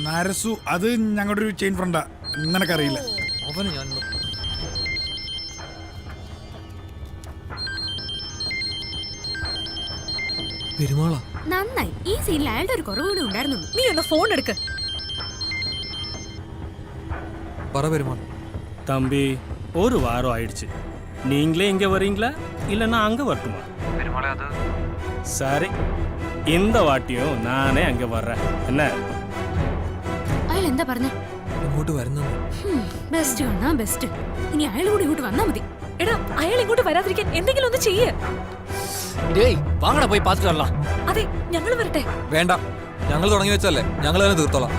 നരസു അത് ഞങ്ങളുടെ ഒരു ചെയിൻ ഫ്രണ്ടാ, നിനക്കറിയില്ല. അവന് ഞാൻ പെരുമാള. നന്നായി. ഈ സീനിൽ അയാളുടെ ഒരു കുറവ് കൂടി ഉണ്ടായിരുന്നുള്ളൂ. നീ ഒന്ന് ഫോൺ എടുക്ക. പറ പെരുമാൾ. தம்பி, ஒரு வாரம் ஆயிடுச்சு. நீங்களே இங்க வரீங்களா இல்லைன்னா அங்க வரட்டுமா? சரி, இந்த வாட்டியும் நானே அங்க வர்றேன். என்ன? അയാൾ എന്താ പറഞ്ഞേ? ഇങ്ങോട്ട് വരുന്നു. ബെസ്റ്റ് കാണാ ബെസ്റ്റ്. ഇനി അയാൾ കൂടി ഇങ്ങോട്ട് വന്നാ മതി. എടാ, അയാൾ ഇങ്ങോട്ട് വരാതിരിക്കാൻ എന്തെങ്കിലും ഒന്ന് ചെയ്യ്. டேய், வாங்கடா போய் பார்த்துட்டு வரலாம். അതെ, ഞങ്ങൾ വരട്ടെ. വേണ്ട, ഞങ്ങൾ തുടങ്ങി വെച്ചല്ലേ, ഞങ്ങൾ തന്നെ തീർത്തോളാം.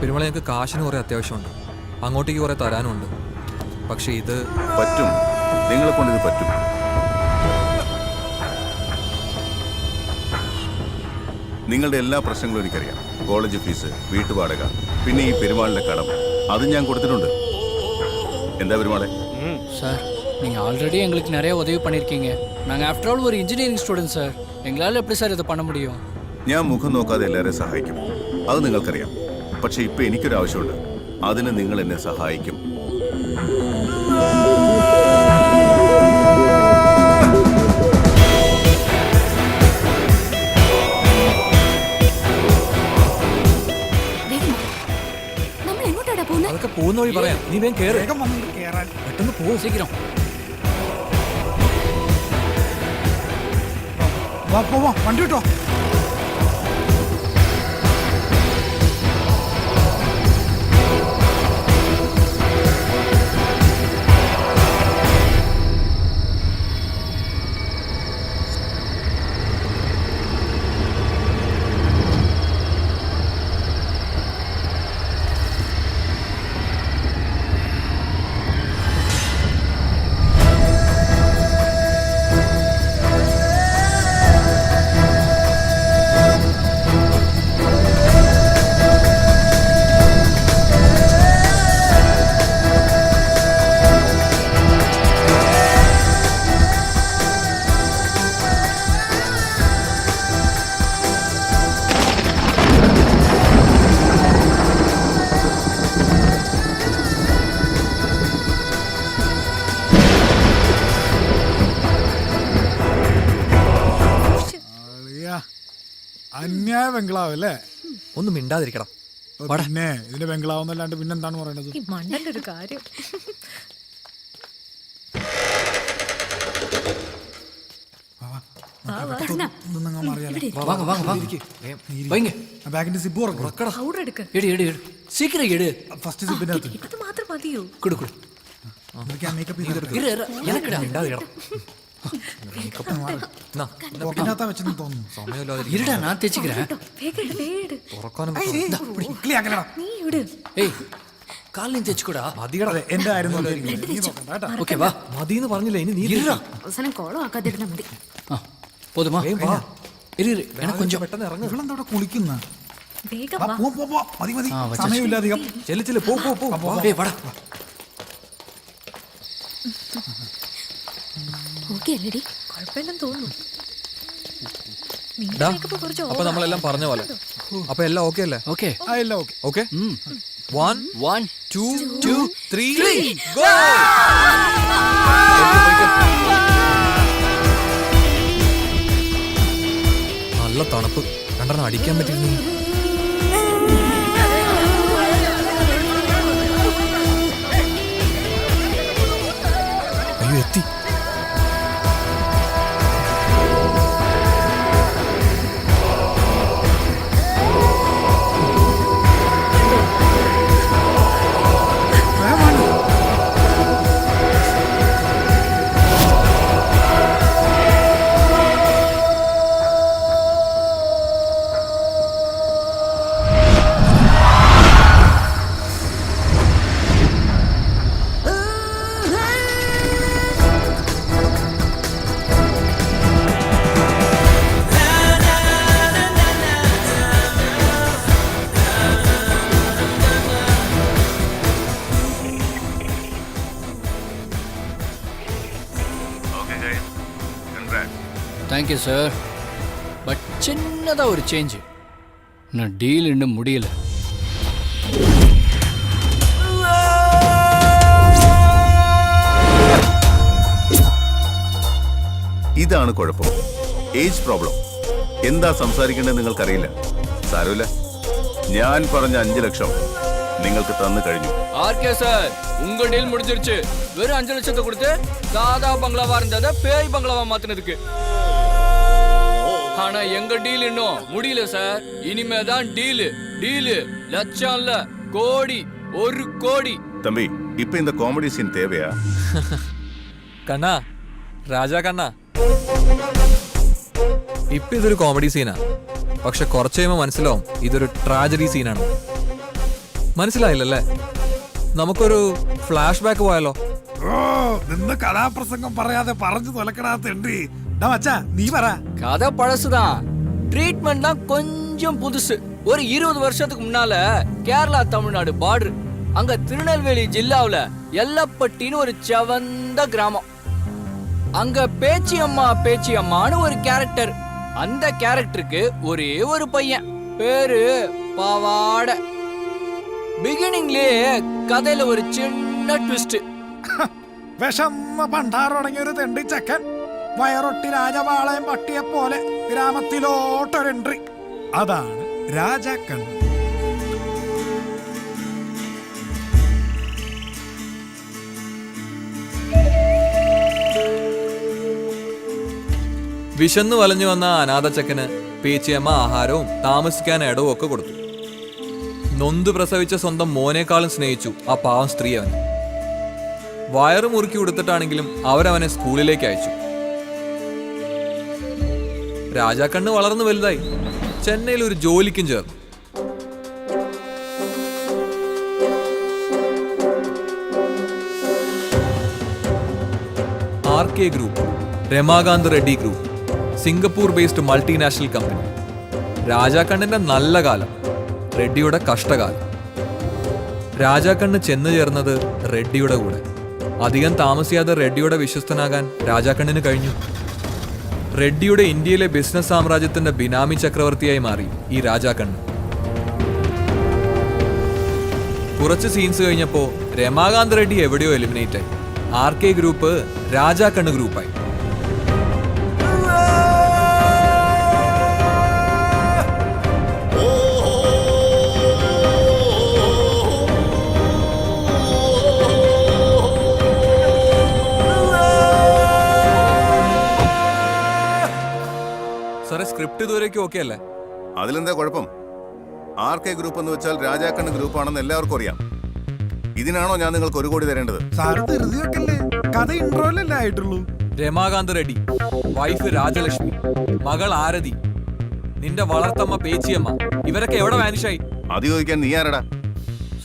പെരുമാളെ, ഞങ്ങൾക്ക് കാശിന് കുറെ അത്യാവശ്യമുണ്ട്, അങ്ങോട്ടേക്ക് കുറെ തരാനുണ്ട്. പക്ഷെ ഇത് പറ്റും, നിങ്ങളെ കൊണ്ട് ഇത് പറ്റും. നിങ്ങളുടെ എല്ലാ പ്രശ്നങ്ങളും എനിക്കറിയാം. കോളേജ് ഫീസ്, വീട്ടുവാടക, പിന്നെ ഈ പെരുമാളിന്റെ കടം, അത് ഞാൻ കൊടുത്തിട്ടുണ്ട്. എന്താ പെരുമാളെ? சார் நீங்கள் ஆல்ரெடி எங்களுக்கு நிறைய உதவி பண்ணியிருக்கீங்க. நாங்கள் ஆஃப்டர் ஆல் ஒரு இன்ஜினியரிங் ஸ்டூடெண்ட் சார். எங்களால் எப்படி சார் இதை பண்ண முடியும்? ഞാൻ മുഖം നോക്കാതെ എല്ലാവരെയും സഹായിക്കും, അത് നിങ്ങൾക്കറിയാം. പക്ഷെ ഇപ്പൊ എനിക്കൊരു ആവശ്യമുണ്ട്, അതിന് നിങ്ങൾ എന്നെ സഹായിക്കും. നമ്മൾ എങ്ങോട്ടാടാ പോകുന്നത്? അതൊക്കെ പോകുന്ന വഴി പറയാം. നീ വേഗം കേറ്. വേഗം വന്നിട്ട് കേറാൻ. പെട്ടെന്ന് പോ. சீக்கிரம் വാ പോവാ, വണ്ടി കിട്ടോ. അന്യായ ബംഗ്ലാവ് അല്ലേ? ഒന്ന് മിണ്ടാതിരിക്കണം. പിന്നെ ഇതിന്റെ ബംഗ്ലാവ് എന്നല്ലാണ്ട് പിന്നെന്താണ് പറയണത്? ഈ മണ്ടന്റെ ഒരു കാര്യം. ബാഗിന്റെ സിബ് പൗഡർ എടുക്ക്. எடு எடு எடு சீக்கிரம் எடு. ഫസ്റ്റ് സിബിനകത്ത് അത് മാത്രം മതിയോ? கொடு கொடு. മേക്കപ്പ് இரு இரு எனக்குடா. മിണ്ടാതിരിക്കണം. പോക്കറ്റിനകത്താ വെച്ചെന്ന് തോന്നുന്നു. സമയമില്ലാതെ இருடா நான் தேய்ச்சிக்கிறேன். വേഗം ഇട്, വേഗം ഇട്. തുറക്കാനും നീ ഇട്. ஏய் காலையும் தேய்ச்சிக்கூடா. മതിയടാ. എന്റെ കാര്യം നോക്കിയിരിക്കുന്നു. നീ നോക്കണ്ട കേട്ടാ. ஓகே வா. മതിന്ന് പറഞ്ഞില്ല, ഇനി നീ இருடா. അവസാനം കോളം ആക്കാതിരുന്നാ മതി. போதுமா? വാ. இரு இரு எனக்கு கொஞ்சம் പെട്ടെന്ന് ഇറങ്ങും. ഇവളെന്തോടെ കുളിക്കുന്ന? വേഗം വാ, വാ. പോ, പോ, പോ. മതി മതി, ആ, വച്ചാ സമയമില്ല അധികം. ചെല്ല് പോ പോ പോ. ஏய் வாடா. ഓക്കേ അല്ലേടി? കുഴപ്പമില്ലെന്ന് തോന്നുന്നു. നിന്റെ ഡാ, മേക്കപ്പ് കുറച്ച് അപ്പൊ നമ്മളെല്ലാം പറഞ്ഞ പോലെ. അപ്പൊ എല്ലാം ഓക്കെ അല്ലേ? ஓகே. ആ എല്ലാം ഓക്കെ. ഓക്കെ. 1 1 2 2 3 ഗോ. നല്ല തണുപ്പ്. രണ്ടെണ്ണം അടിക്കാൻ പറ്റില്ല. അയ്യോ എത്തി. Thank you sir. பட் சின்னதாக ஒரு சேஞ்சு. நான் டீல் இன்னும் முடியல. ഇതാണ് കുഴപ്പം, ഏജ് പ്രോബ്ലം. എന്താ സംസാരിക്കേണ്ടത് നിങ്ങൾക്കറിയില്ല. സാരമില്ല, ഞാൻ പറഞ്ഞ 5 ലക്ഷം നിങ്ങൾക്ക് തന്നു കഴിഞ്ഞു. ஆர்கே சார் உங்க டீல் முடிஞ்சிருச்சு. வெறும் 5 லட்சத்தை கொடுத்து சாதா பங்களாவா இருந்ததை பேய் பங்களாவா மாத்தினதுக்கு. ஆனா எங்க டீல் இன்னும் முடியல சார். இனிமே தான் டீலு. டீலு லட்சம் இல்ல, கோடி. 1 கோடி. തമ്പി, ഇപ്പൊ இந்த കോമഡി സീൻ തേവയാ? കണ്ണാ, രാജാ കണ്ണാ, ഇപ്പൊ ഇതൊരു കോമഡി സീനാ. പക്ഷെ കുറച്ച് കഴിയുമ്പോൾ മനസ്സിലാവും ഇതൊരു ട്രാജഡി സീനാണ്. മനസ്സിലായില്ലല്ലേ? നമുക്കൊരു ഫ്ലാഷ് ബാക്ക് പോയാലോ? ഓ, നിന്ന് കഥാപ്രസംഗം പറയാതെ പറഞ്ഞു തൊലക്കടാത്തുണ്ട്. മച്ചാ നീ പറ. கதை பழசுதான், ட்ரீட்மெண்ட் தான் கொஞ்சம் புதுசு. ஒரு 20 வருஷத்துக்கு முன்னால கேரளா தமிழ்நாடு பார்டர், அங்க திருநெல்வேலி ஜில்லாவுல எல்லப்பட்டின்னு ஒரு செவந்த கிராமம். அங்க பேச்சியம்மான்னு ஒரு கேரக்டர். அந்த கேரக்டருக்கு ஒரே ஒரு பையன், பேரு பாவாட. பிகினிங்லயே கதையில ஒரு சின்ன ட்விസ്റ്റ്. വിഷമ പണ്ടാറടങ്ങിയ ഒരു തെണ്ടി ചക്കൻ വയറൊട്ടി രാജപാളയം പട്ടിയെ പോലെ ഗ്രാമത്തിലോട്ടൊരു എൻട്രി. അതാണ് രാജാക്കണ്ണ്. വിശന്ന് വലഞ്ഞു വന്ന അനാഥച്ചക്കന് പേച്ചിയമ്മ ആഹാരവും താമസിക്കാൻ ഇടവും ഒക്കെ കൊടുത്തു. നൊന്ത് പ്രസവിച്ച സ്വന്തം മോനേക്കാളും സ്നേഹിച്ചു ആ പാവം സ്ത്രീ അവനെ. വയറ് മുറുക്കി കൊടുത്തിട്ടാണെങ്കിലും അവരവനെ സ്കൂളിലേക്ക് അയച്ചു. രാജാക്കണ്ണ് വളർന്നു വലുതായി ചെന്നൈയിൽ ഒരു ജോലിക്കും ചേർന്നു. RK group, Ramakant Reddy group, Singapore based multinational company. രാജാക്കണ്ണിന്റെ നല്ല കാലം, റെഡ്ഡിയുടെ കഷ്ടകാലം. രാജാക്കണ്ണ് ചെന്നു ചേർന്നത് റെഡ്ഡിയുടെ കൂടെ. അധികം താമസിയാതെ റെഡ്ഡിയുടെ വിശ്വസ്തനാകാൻ രാജാക്കണ്ണിന് കഴിഞ്ഞു. റെഡ്ഡിയുടെ ഇന്ത്യയിലെ ബിസിനസ് സാമ്രാജ്യത്തിന്റെ ബിനാമി ചക്രവർത്തിയായി മാറി ഈ രാജാക്കണ്ണ്. കുറച്ച് സീൻസ് കഴിഞ്ഞപ്പോ രമാകാന്ത് റെഡ്ഡി എവിടെയോ എലിമിനേറ്റ് ആയി. RK ഗ്രൂപ്പ് രാജാക്കണ്ണ് ഗ്രൂപ്പായി. സാറേ, സ്ക്രിപ്റ്റ് ഇതുവരെയൊക്കെ ഓക്കെ അല്ലേ? അതിലെന്താ കുഴപ്പം? RK ഗ്രൂപ്പ് എന്ന് വെച്ചാൽ രാജാക്കണ്ണ് ഗ്രൂപ്പാണെന്ന് എല്ലാവർക്കും അറിയാം. ഇതിനാണോ ഞാൻ നിങ്ങൾക്ക് 1 കോടി തരേണ്ടത്? സാറ് ധൃതി വെക്കല്ലേ, കഥ ഇൻട്രോയിലല്ലേ ആയിട്ടുള്ളൂ. രമാകാന്ത് റെഡ്ഡി, വൈഫ് രാജലക്ഷ്മി, മകൾ ആരതി, നിന്റെ വളർത്തമ്മ പേച്ചിയമ്മ, ഇവരൊക്കെ എവിടെ വാനിഷായി? അത് ചോദിക്കാൻ നീ ആരടാ?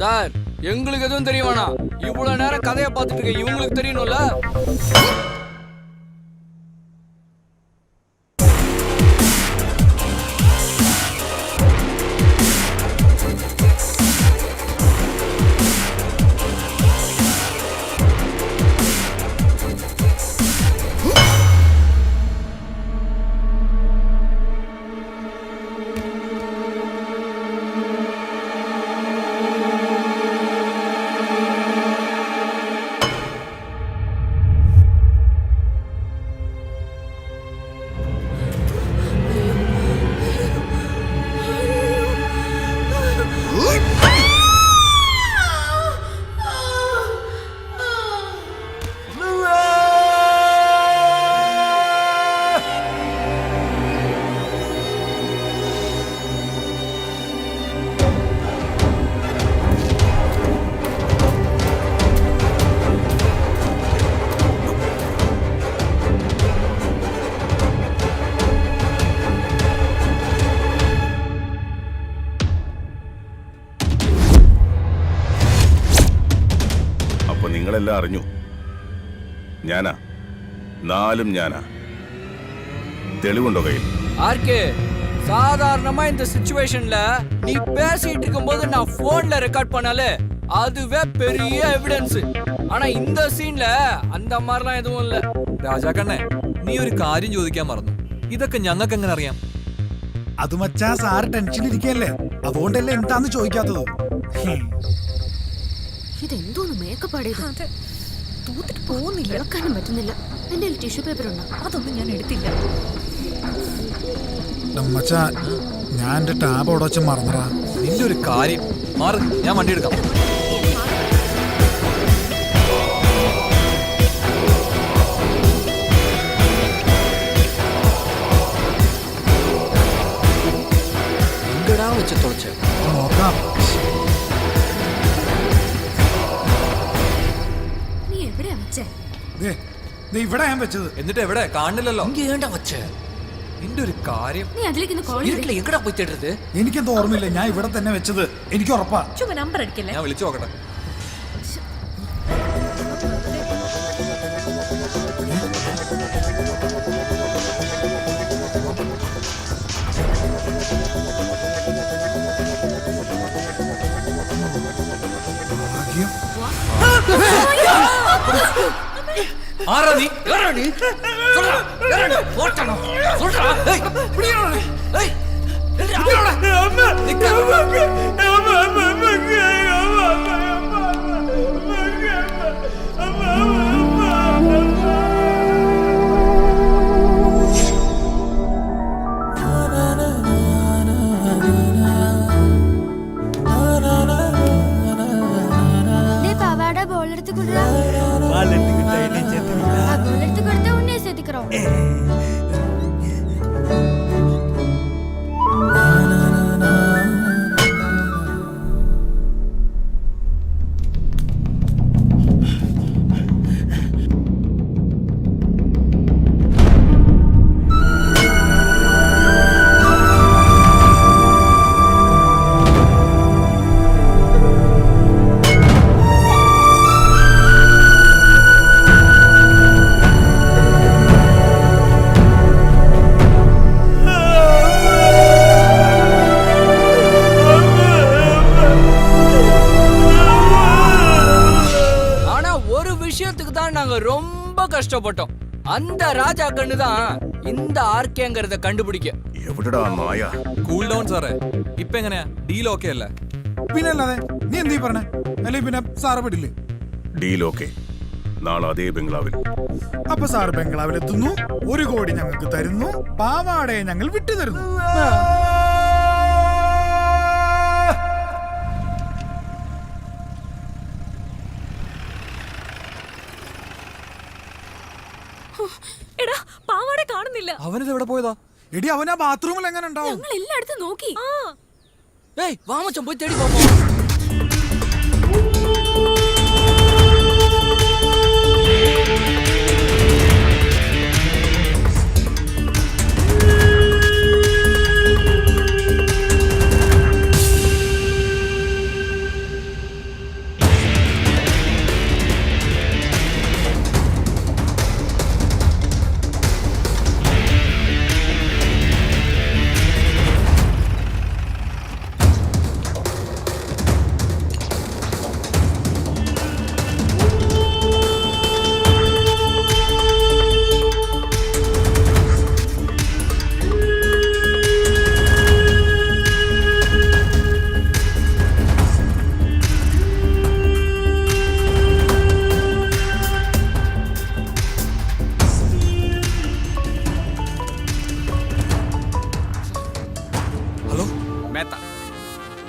சார், எங்களுக்கு எதுவும் தெரிய வேணாம். இவ்வளவு நேரம் கதையை பார்த்துட்டு இருக்க இவங்களுக்கு தெரியணும்ல. നിങ്ങളെല്ലാം അറിഞ്ഞു. ഞാനാ, 4 ഞാനാ. തെളിവുണ്ടോ കയ്യിൽ? RK, சாதாரணமா இந்த சிச்சுவேஷன்ல நீ பேசிட்டு இருக்கும்போது நான் போன்ல ரெக்கார்ட் பண்ணாலே அதுவே பெரிய எவிடன்ஸ். ஆனா இந்த சீன்ல அந்த மாதிரிலாம் எதுவும் இல்ல. രാജാക്കണ്ണേ, നീ ഒരു കാര്യം ചോദിക്കാൻ മറന്നു. ഇതൊക്കെ ഞങ്ങൾക്ക് എങ്ങനെ അറിയാം? അത് മച്ചാ സാറ് ടെൻഷൻ ഇരിക്കല്ലേ, അതുകൊണ്ടല്ലേ എന്താന്ന് ചോദിക്കാത്തത്. ഇതെന്തോന്ന് മേക്കപ്പ് തൂത്തിട്ട് പോകുന്നില്ല, ഇളക്കാനും പറ്റുന്നില്ല. എന്റെ ടിഷ്യൂ പേപ്പർ ഉണ്ടോ? അതൊന്നും ഞാൻ എടുത്തില്ല. മച്ചാ, ഞാൻ എന്റെ ടാബ് അവിടെ വെച്ച് മറന്നടാ. നിന്റെ ഒരു കാര്യം മാറ്, ഞാൻ വണ്ടി എടുക്കാം. എങ്കടാ വെച്ച് തുളച്ച് നോക്കാം. നീ എവിടെയാ വെച്ചേ? ഇവിടെ ഞാൻ വെച്ചത്. എന്നിട്ട് എവിടെ? കാണുന്നില്ലല്ലോ. ഇങ്ങ ഏണ്ടാ വെച്ചേ? എന്റെ ഒരു കാര്യം നീ അതിലേക്ക് കോൾ ഇരുട്ടില് എങ്ങടാ പോയി തേട്ടത്? എനിക്കെന്താ ഓർമ്മയില്ല, ഞാൻ ഇവിടെ തന്നെ വെച്ചത്, എനിക്ക് ഉറപ്പാ. ചുമ്മാ നമ്പർ അടിക്കല്ലേ. ഞാൻ വിളിച്ചു നോക്കട്ടെ. ആരാ നീ? ആരാ നീ? சொல்றா, யாரா நீ? ஓட்டணும். சொல்றா. ஏய், புடிடா. ஏய், நில்றா. நிக்க. டேய் பாவாடா பால் எடுத்து குடுடா. பால் எடுத்துக்கிட்டா என்ன சேர்த்துக்கிட்டா? பால் எடுத்து கொடுத்தா உன்னை சேர்த்துக்கறோம். நாங்க ரொம்ப கஷ்டப்பட்டோம். அந்த ராஜா கண்ணு தான் இந்த ஆர்கேங்கறத கண்டுபிடிக்க. എവിടെടാ മായ? കൂൾ ഡൗൺ സാറേ. ഇപ്പൊ എങ്ങനെയാ? ഡീൽ ഓക്കെ അല്ലേ? പിന്നെ അല്ലാതെ നീ എന്തീ പറഞ്ഞേ? അല്ലെങ്കിൽ പിന്നെ സാറ് പെടില്ലേ? Deal okay. നാളെ അതേ ബംഗ്ലാവിൽ. അപ്പൊ സാറ് ബംഗ്ലാവിലെത്തുന്നു, 1 കോടി ഞങ്ങൾക്ക് തരുന്നു, പാവാടയെ ഞങ്ങൾ വിട്ടു തരുന്നു. എടാ പാവാട കാണുന്നില്ല. അവനിത് എവിടെ പോയതാ? എടി അവൻ ആ ബാത്റൂമിൽ എങ്ങനെ ഉണ്ടാവും? ഞങ്ങൾ എല്ലായിടത്തും നോക്കി. ഏയ് വാ മച്ചാൻ പോയി തേടി പോവാം.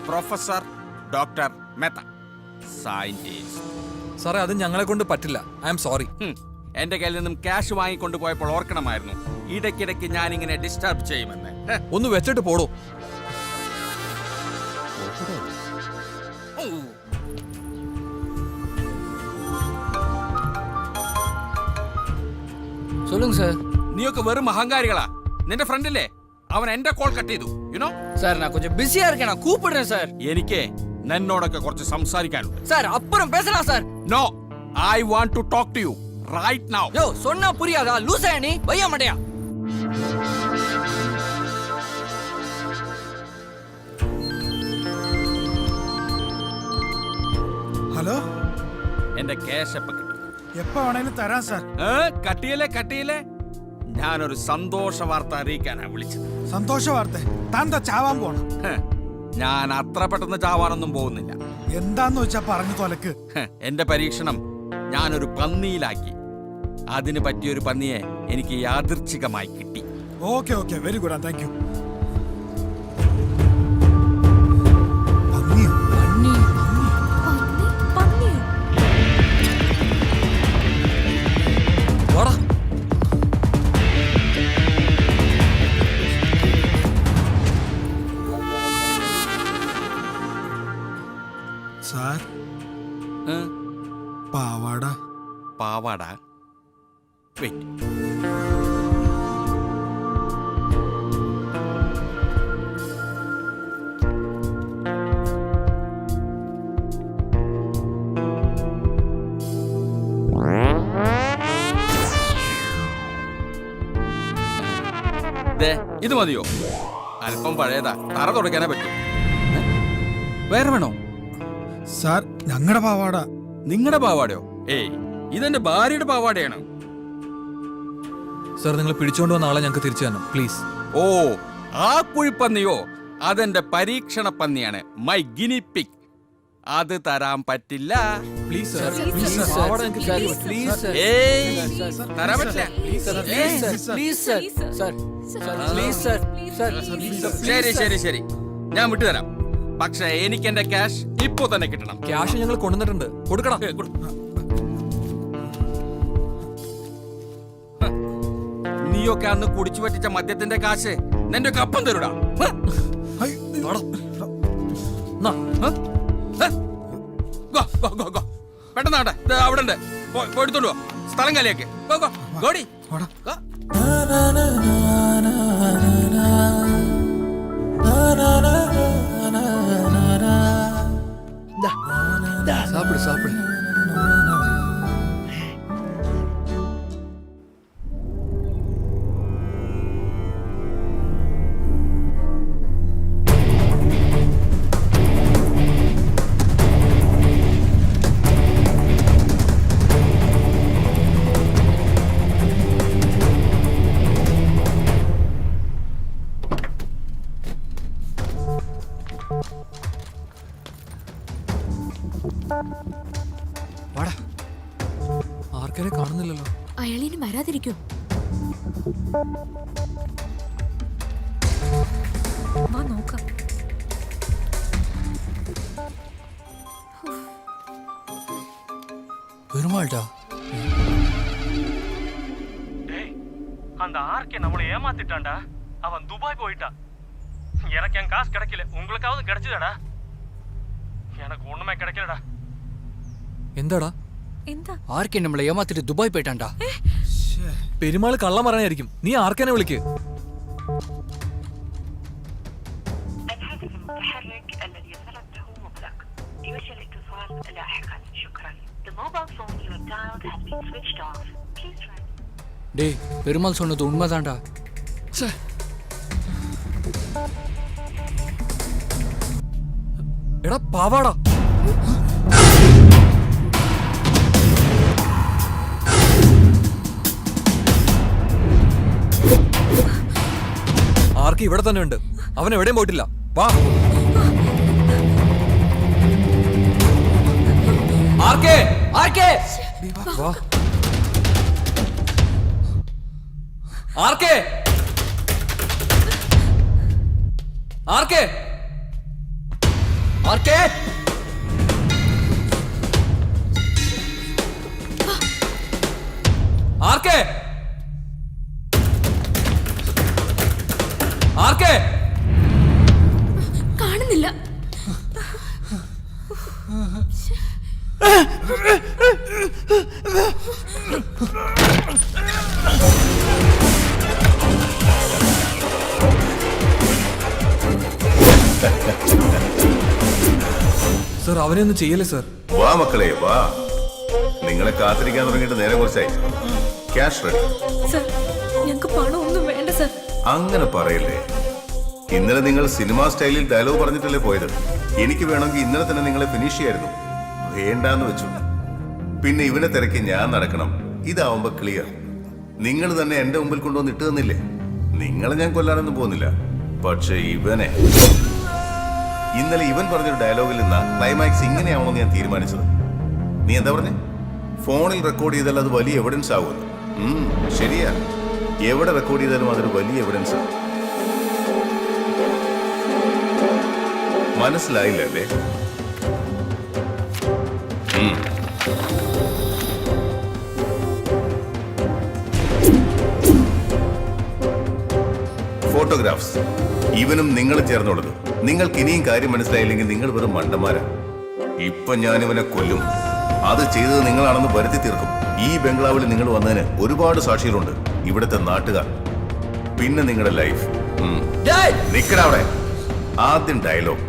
Professor doctor Mehta, scientist. സാറേ അത് ഞങ്ങളെ കൊണ്ട് പറ്റില്ല. I am sorry. എന്റെ കയ്യിൽ നിന്നും ക്യാഷ് വാങ്ങിക്കൊണ്ട് പോയപ്പോൾ ഓർക്കണമായിരുന്നു, ഇടയ്ക്കിടയ്ക്ക് ഞാൻ ഇങ്ങനെ ഡിസ്റ്റർബ് ചെയ്യുമെന്ന്. ഒന്ന് വെച്ചിട്ട് പോടോ. சொல்லுங்க சார். നീയൊക്കെ വെറും അഹങ്കാരികളാ. നിന്റെ ഫ്രണ്ടില്ലേ അവൻ എന്റെ കോൾ കട്ട് ചെയ്തു. യുനോ சார் நான் கொஞ்சம் பிஸியா இருக்கேன், நான் கூப்பிடுறேன் சார். എനിക്ക് നിന്നോടൊക്കെ കുറച്ച് സംസാരിക്കാനുണ്ട്. சார் அப்புறம் பேசலாம் sir. No, I want to talk to you right now. யோ சொன்னா புரியாதா? லூசா நீ? வையா மண்டையா. ഹലോ, എന്റെ ക്യാഷ് എപ്പോ കിട്ടും? എപ്പോ വേണേലും തരാം സാർ. കട്ടിയില്ലേ ഞാനൊരു സന്തോഷ വാർത്ത അറിയിക്കാനാ വിളിച്ചത്. സന്തോഷ വാർത്ത? താൻ ചാവാൻ പോണം. ഞാൻ അത്ര പെട്ടെന്ന് ചാവാനൊന്നും പോകുന്നില്ല. എന്താന്ന് വെച്ചാ പറഞ്ഞു തൊലക്ക്. എന്റെ പരീക്ഷണം ഞാനൊരു പന്നിയിലാക്കി. അതിന് പറ്റിയൊരു പന്നിയെ എനിക്ക് യാദൃച്ഛികമായി കിട്ടി. Okay okay, very good, thank you. Sir, പാവാട. പാവാട? വെയിറ്റ്. ഇത് മതിയോ? അല്പം പഴയതാ, തറ തുടയ്ക്കാനേ പറ്റൂ. വേറെ വേണോ? സാർ ഞങ്ങളുടെ പാവാട. നിങ്ങളുടെ പാവാടയോ? ഏയ്, ഇതെന്റെ ഭാര്യയുടെ പാവാടയാണ്. സാർ നിങ്ങൾ പിടിച്ചോണ്ട് വന്ന ആളെ ഞങ്ങൾക്ക് തിരിച്ചു തരണം പ്ലീസ്. ഓ, ആ കുഴിപ്പന്നിയോ? അതെന്റെ പരീക്ഷണ പന്നിയാണ്, മൈ ഗിനി പിഗ്. അത് തരാൻ പറ്റില്ല. Please sir, please sir, please sir, ഏയ്, തരാൻ പറ്റില്ല. Please sir, sir, please sir, sir, ശരി ശരി ശരി, ഞാൻ വിട്ടുതരാം. പക്ഷെ എനിക്ക് എന്റെ ക്യാഷ് ഇപ്പോ തന്നെ കിട്ടണം. ക്യാഷ് ഞങ്ങൾ കൊണ്ടുവന്നിട്ടുണ്ട്, കൊടുക്കണം. നീയൊക്കെ അന്ന് കുടിച്ചു പറ്റിച്ച മദ്യത്തിന്റെ കാശ് നിന്റെ കപ്പം തരൂടാ. പെട്ടെന്നാട്ടെ, അവിടെ ഉണ്ട്, പോയിടുത്തോണ്ട് പോ. സ്ഥലം കാലിയാക്ക്. ഗോഡി சாப்பிடு சாப்பிடு. വാടാ, ആർക്കാരെ കാണുന്നില്ലല്ലോ. അയാളിനി വരാതിരിക്കോ? വാ നോക്കാം. பெருமாள்டா, அந்த ஆர்கே நம்மளை ஏமாத்திட்டான்டா. அவன் துபாய் போயிட்டான். எனக்கு என் காசு கிடைக்கல, உங்களுக்காவது கிடைச்சதாடா? எனக்கு ஒண்ணுமே கிடைக்கலடா. എന്താടാ? എന്താ? ആർക്കെ നമ്മളെ ഏമാത്തിട്ട് ദുബായ് പോയിട്ടാണ്ടാ. പെരുമാൾ കള്ളം പറയാനായിരിക്കും. നീ ആർക്കെന്നെ വിളിക്ക്. டேய், பெருமாள் சொன்னது உண்மைதான்டா. എടാ പാവാടാ, ആർക്ക് ഇവിടെ തന്നെ ഉണ്ട്. അവൻ എവിടെയും പോയിട്ടില്ല. വാ ആർക്കേ, ആർക്കേ, വാ ആർക്കേ, ആർക്കേ, ആർക്കേ, ആർക്കേ, ആർക്കേ, കാണുന്നില്ല. സർ, അവനെ ഒന്നും ചെയ്യല്ലേ സർ. വാ മക്കളെ വാ, നിങ്ങളെ കാത്തിരിക്കാൻ തുടങ്ങിയിട്ട് നേരെ കുറച്ചായി. Cash ready. സർ, ഞങ്ങൾക്ക് പണം ഒന്നും വേണ്ട സർ. അങ്ങനെ പറയല്ലേ. ഇന്നലെ നിങ്ങൾ സിനിമാ സ്റ്റൈലിൽ ഡയലോഗ് പറഞ്ഞിട്ടല്ലേ പോയത്. എനിക്ക് വേണമെങ്കിൽ ഇന്നലെ തന്നെ നിങ്ങളെ ഫിനിഷ് ചെയ്യായിരുന്നു. വേണ്ടാന്ന് വെച്ചു. പിന്നെ ഇവനെ തിരക്കി ഞാൻ നടക്കണം. ഇതാവുമ്പോ ക്ലിയർ. നിങ്ങൾ തന്നെ എന്റെ മുമ്പിൽ കൊണ്ടുവന്ന് ഇട്ട് തന്നില്ലേ. നിങ്ങളെ ഞാൻ കൊല്ലാനൊന്നും പോകുന്നില്ല. പക്ഷെ ഇവനെ, ഇന്നലെ ഇവൻ പറഞ്ഞൊരു ഡയലോഗിൽ നിന്നാ ക്ലൈമാക്സ് ഇങ്ങനെയാവണമെന്ന് ഞാൻ തീരുമാനിച്ചത്. നീ എന്താ പറഞ്ഞേ? ഫോണിൽ റെക്കോർഡ് ചെയ്താൽ അത് വലിയ എവിഡൻസ് ആവുമല്ലോ. ശരിയാ, എവിടെ റെക്കോർഡ് ചെയ്താലും അതൊരു വലിയ എവിഡൻസ്. മനസ്സിലായില്ലേ? ഫോട്ടോഗ്രാഫ്സ് ഇവനും നിങ്ങൾ ചേർന്നുള്ളത്. നിങ്ങൾക്ക് ഇനിയും കാര്യം മനസ്സിലായില്ലെങ്കിൽ നിങ്ങൾ വെറും മണ്ടന്മാരാ. ഇപ്പൊ ഞാൻ ഇവനെ കൊല്ലും. അത് ചെയ്തത് നിങ്ങളാണെന്ന് വരുത്തി തീർക്കും. ഈ ബംഗ്ലാവിൽ നിങ്ങൾ വന്നതിന് ഒരുപാട് സാക്ഷികളുണ്ട്, ഇവിടുത്തെ നാട്ടുകാർ. പിന്നെ നിങ്ങളുടെ ലൈഫ്. നിക്കടാ അവിടെ. ആദ്യം ഡയലോഗ്,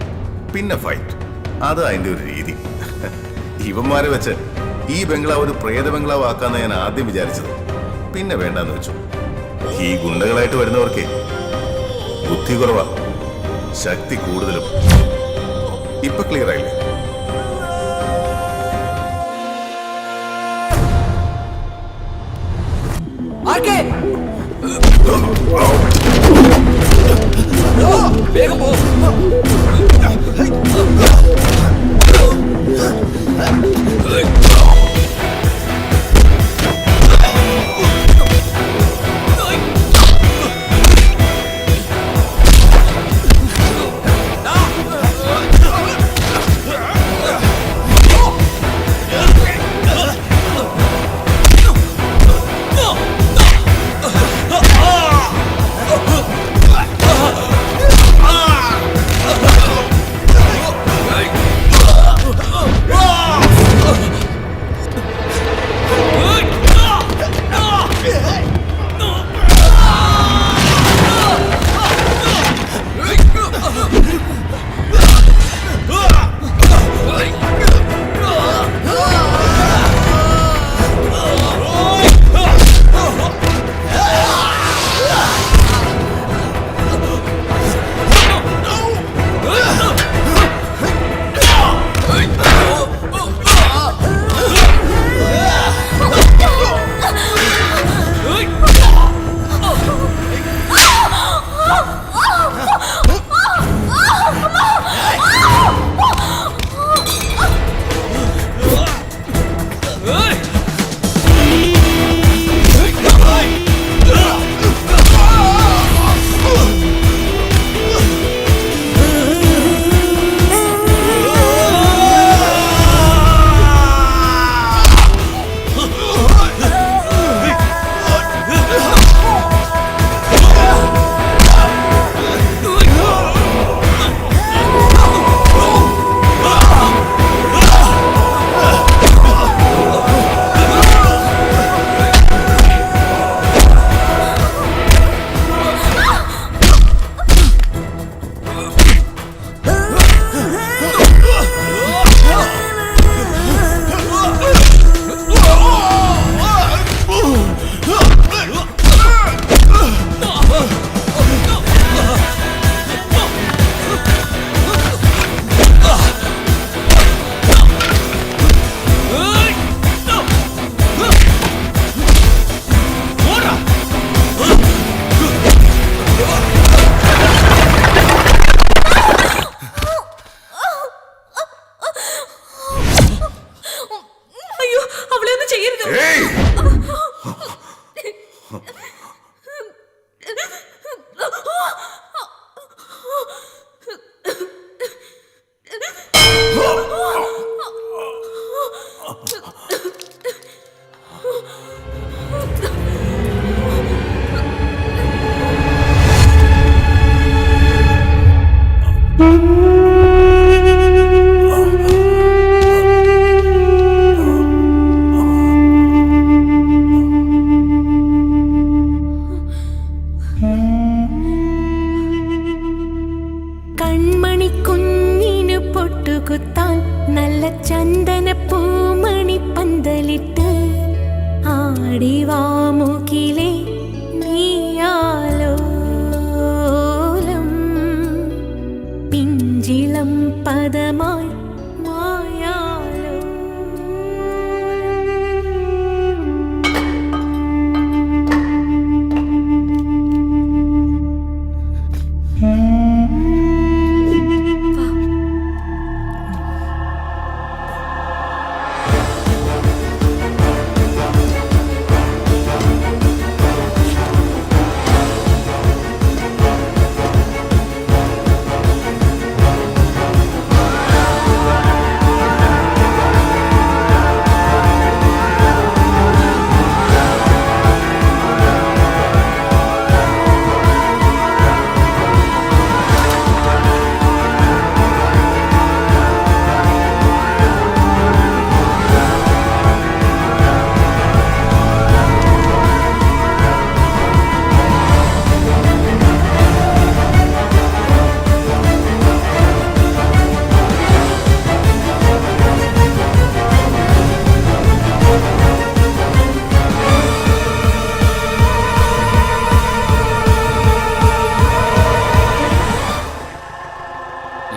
പിന്നെ ഫൈറ്റ്. അത് അതിന്റെ ഒരു രീതി. ഇവന്മാരെ വെച്ച് ഈ ബംഗ്ലാവ് ഒരു പ്രേത ബംഗ്ലാവ് ആക്കാന്ന് ഞാൻ ആദ്യം വിചാരിച്ചത്. പിന്നെ വേണ്ടാന്ന് വെച്ചു. ഈ ഗുണ്ടകളായിട്ട് വരുന്നവർക്ക് ബുദ്ധി കുറവാ, ശക്തി കൂടുതലും. ഇപ്പൊ ക്ലിയർ ആയില്ലേ? വേഗം പോ.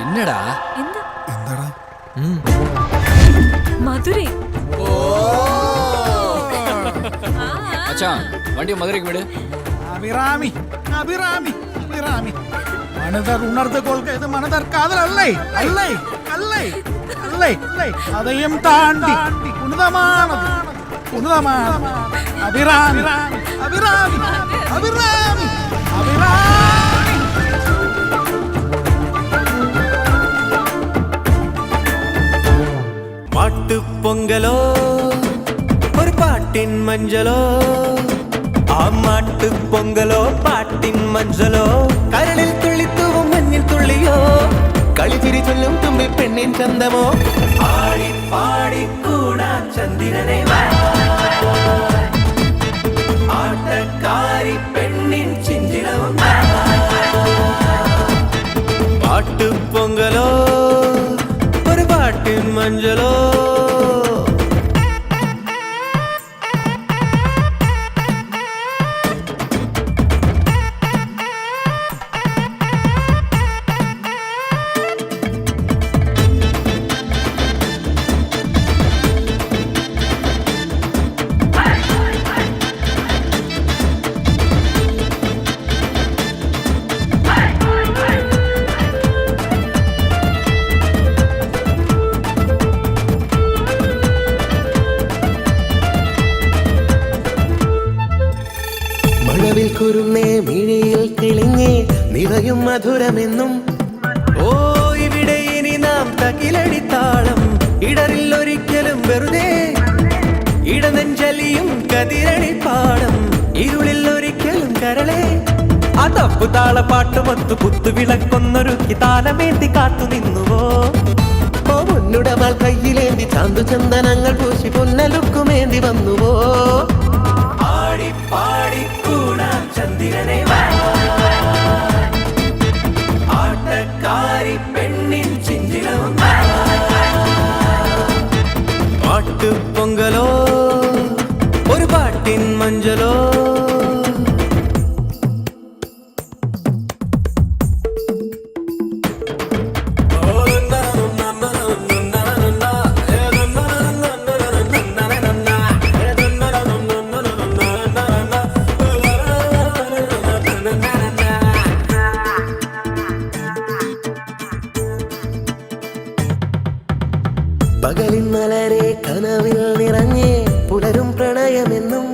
എന്നടാ എന്താ എന്താടാ മധുരൈ അച്ഛാ വണ്ടി മധുരയ്ക്ക് വിട്. அபிராமி அபிராமி அபிராமி மனதர் உணர்ந்து கொள்க இது மனதர் காதல் அல்லை அல்லை அல்லை அல்லை அல்லை அதையும் தாண்டி புனிதமானது புனிதமானது அபிராமி அபிராமி அபிராமி அபிராமி மாட்டு பொங்கலோ ஒரு பாட்டின் மஞ்சளோ மாட்டு பொங்கலோ பாട്ടിൻ മഞ്ചലോ കരളിൽ തുള്ളിത്തൂവും മഞ്ഞിൽ തുള്ളിയോ കളിച്ചിരി ചൊല്ലും തുമ്പി പെണ്ണിൻ ചന്തമോ ആടി പാടി കൂടാ ചന്ദ്രനെ ആട്ടക്കാരി പെണ്ണിൻ ചിഞ്ചിലവും പാട്ട് പൊങ്കലോ ഒരു പാട്ടിൻ മഞ്ചലോ മഴവിൽ കുരുന്നേ മിഴിയിൽ കിളിങ്ങേ നിറയും മധുരമെന്നും ഓ ഇവിടെ ഇനി നാം തകിലടിത്താളം ഇടറിൽ ഒരിക്കലും വെറുതെ ഇടനെഞ്ചലിയും കതിരണിപ്പാടം ഇരുളിൽ ഒരിക്കലും കരളെ ആ തപ്പു താളപ്പാട്ടുമൊത്തു കുത്തുവിളക്കൊന്നൊരുക്കി താലമേന്തി കാത്തു നിന്നുവോ ഓ മുന്നുടമാൾ കയ്യിലേന്തി ചാന്തു ചന്ദനങ്ങൾ പൂശി പൊന്നലുക്കുമേന്തി വന്നുവോ ആടി പാടി കൂടാ ചന്ദ്രനെ ആട്ടക്കാരി പെണ്ണിൻ ചിഞ്ചിലവും പാട്ട് പൊങ്കലോ ഒരു പാട്ടിൻ മഞ്ചലോ പകലിൻ മലരെ കനവിൽ നിറഞ്ഞേ പുലരും പ്രണയമെന്നും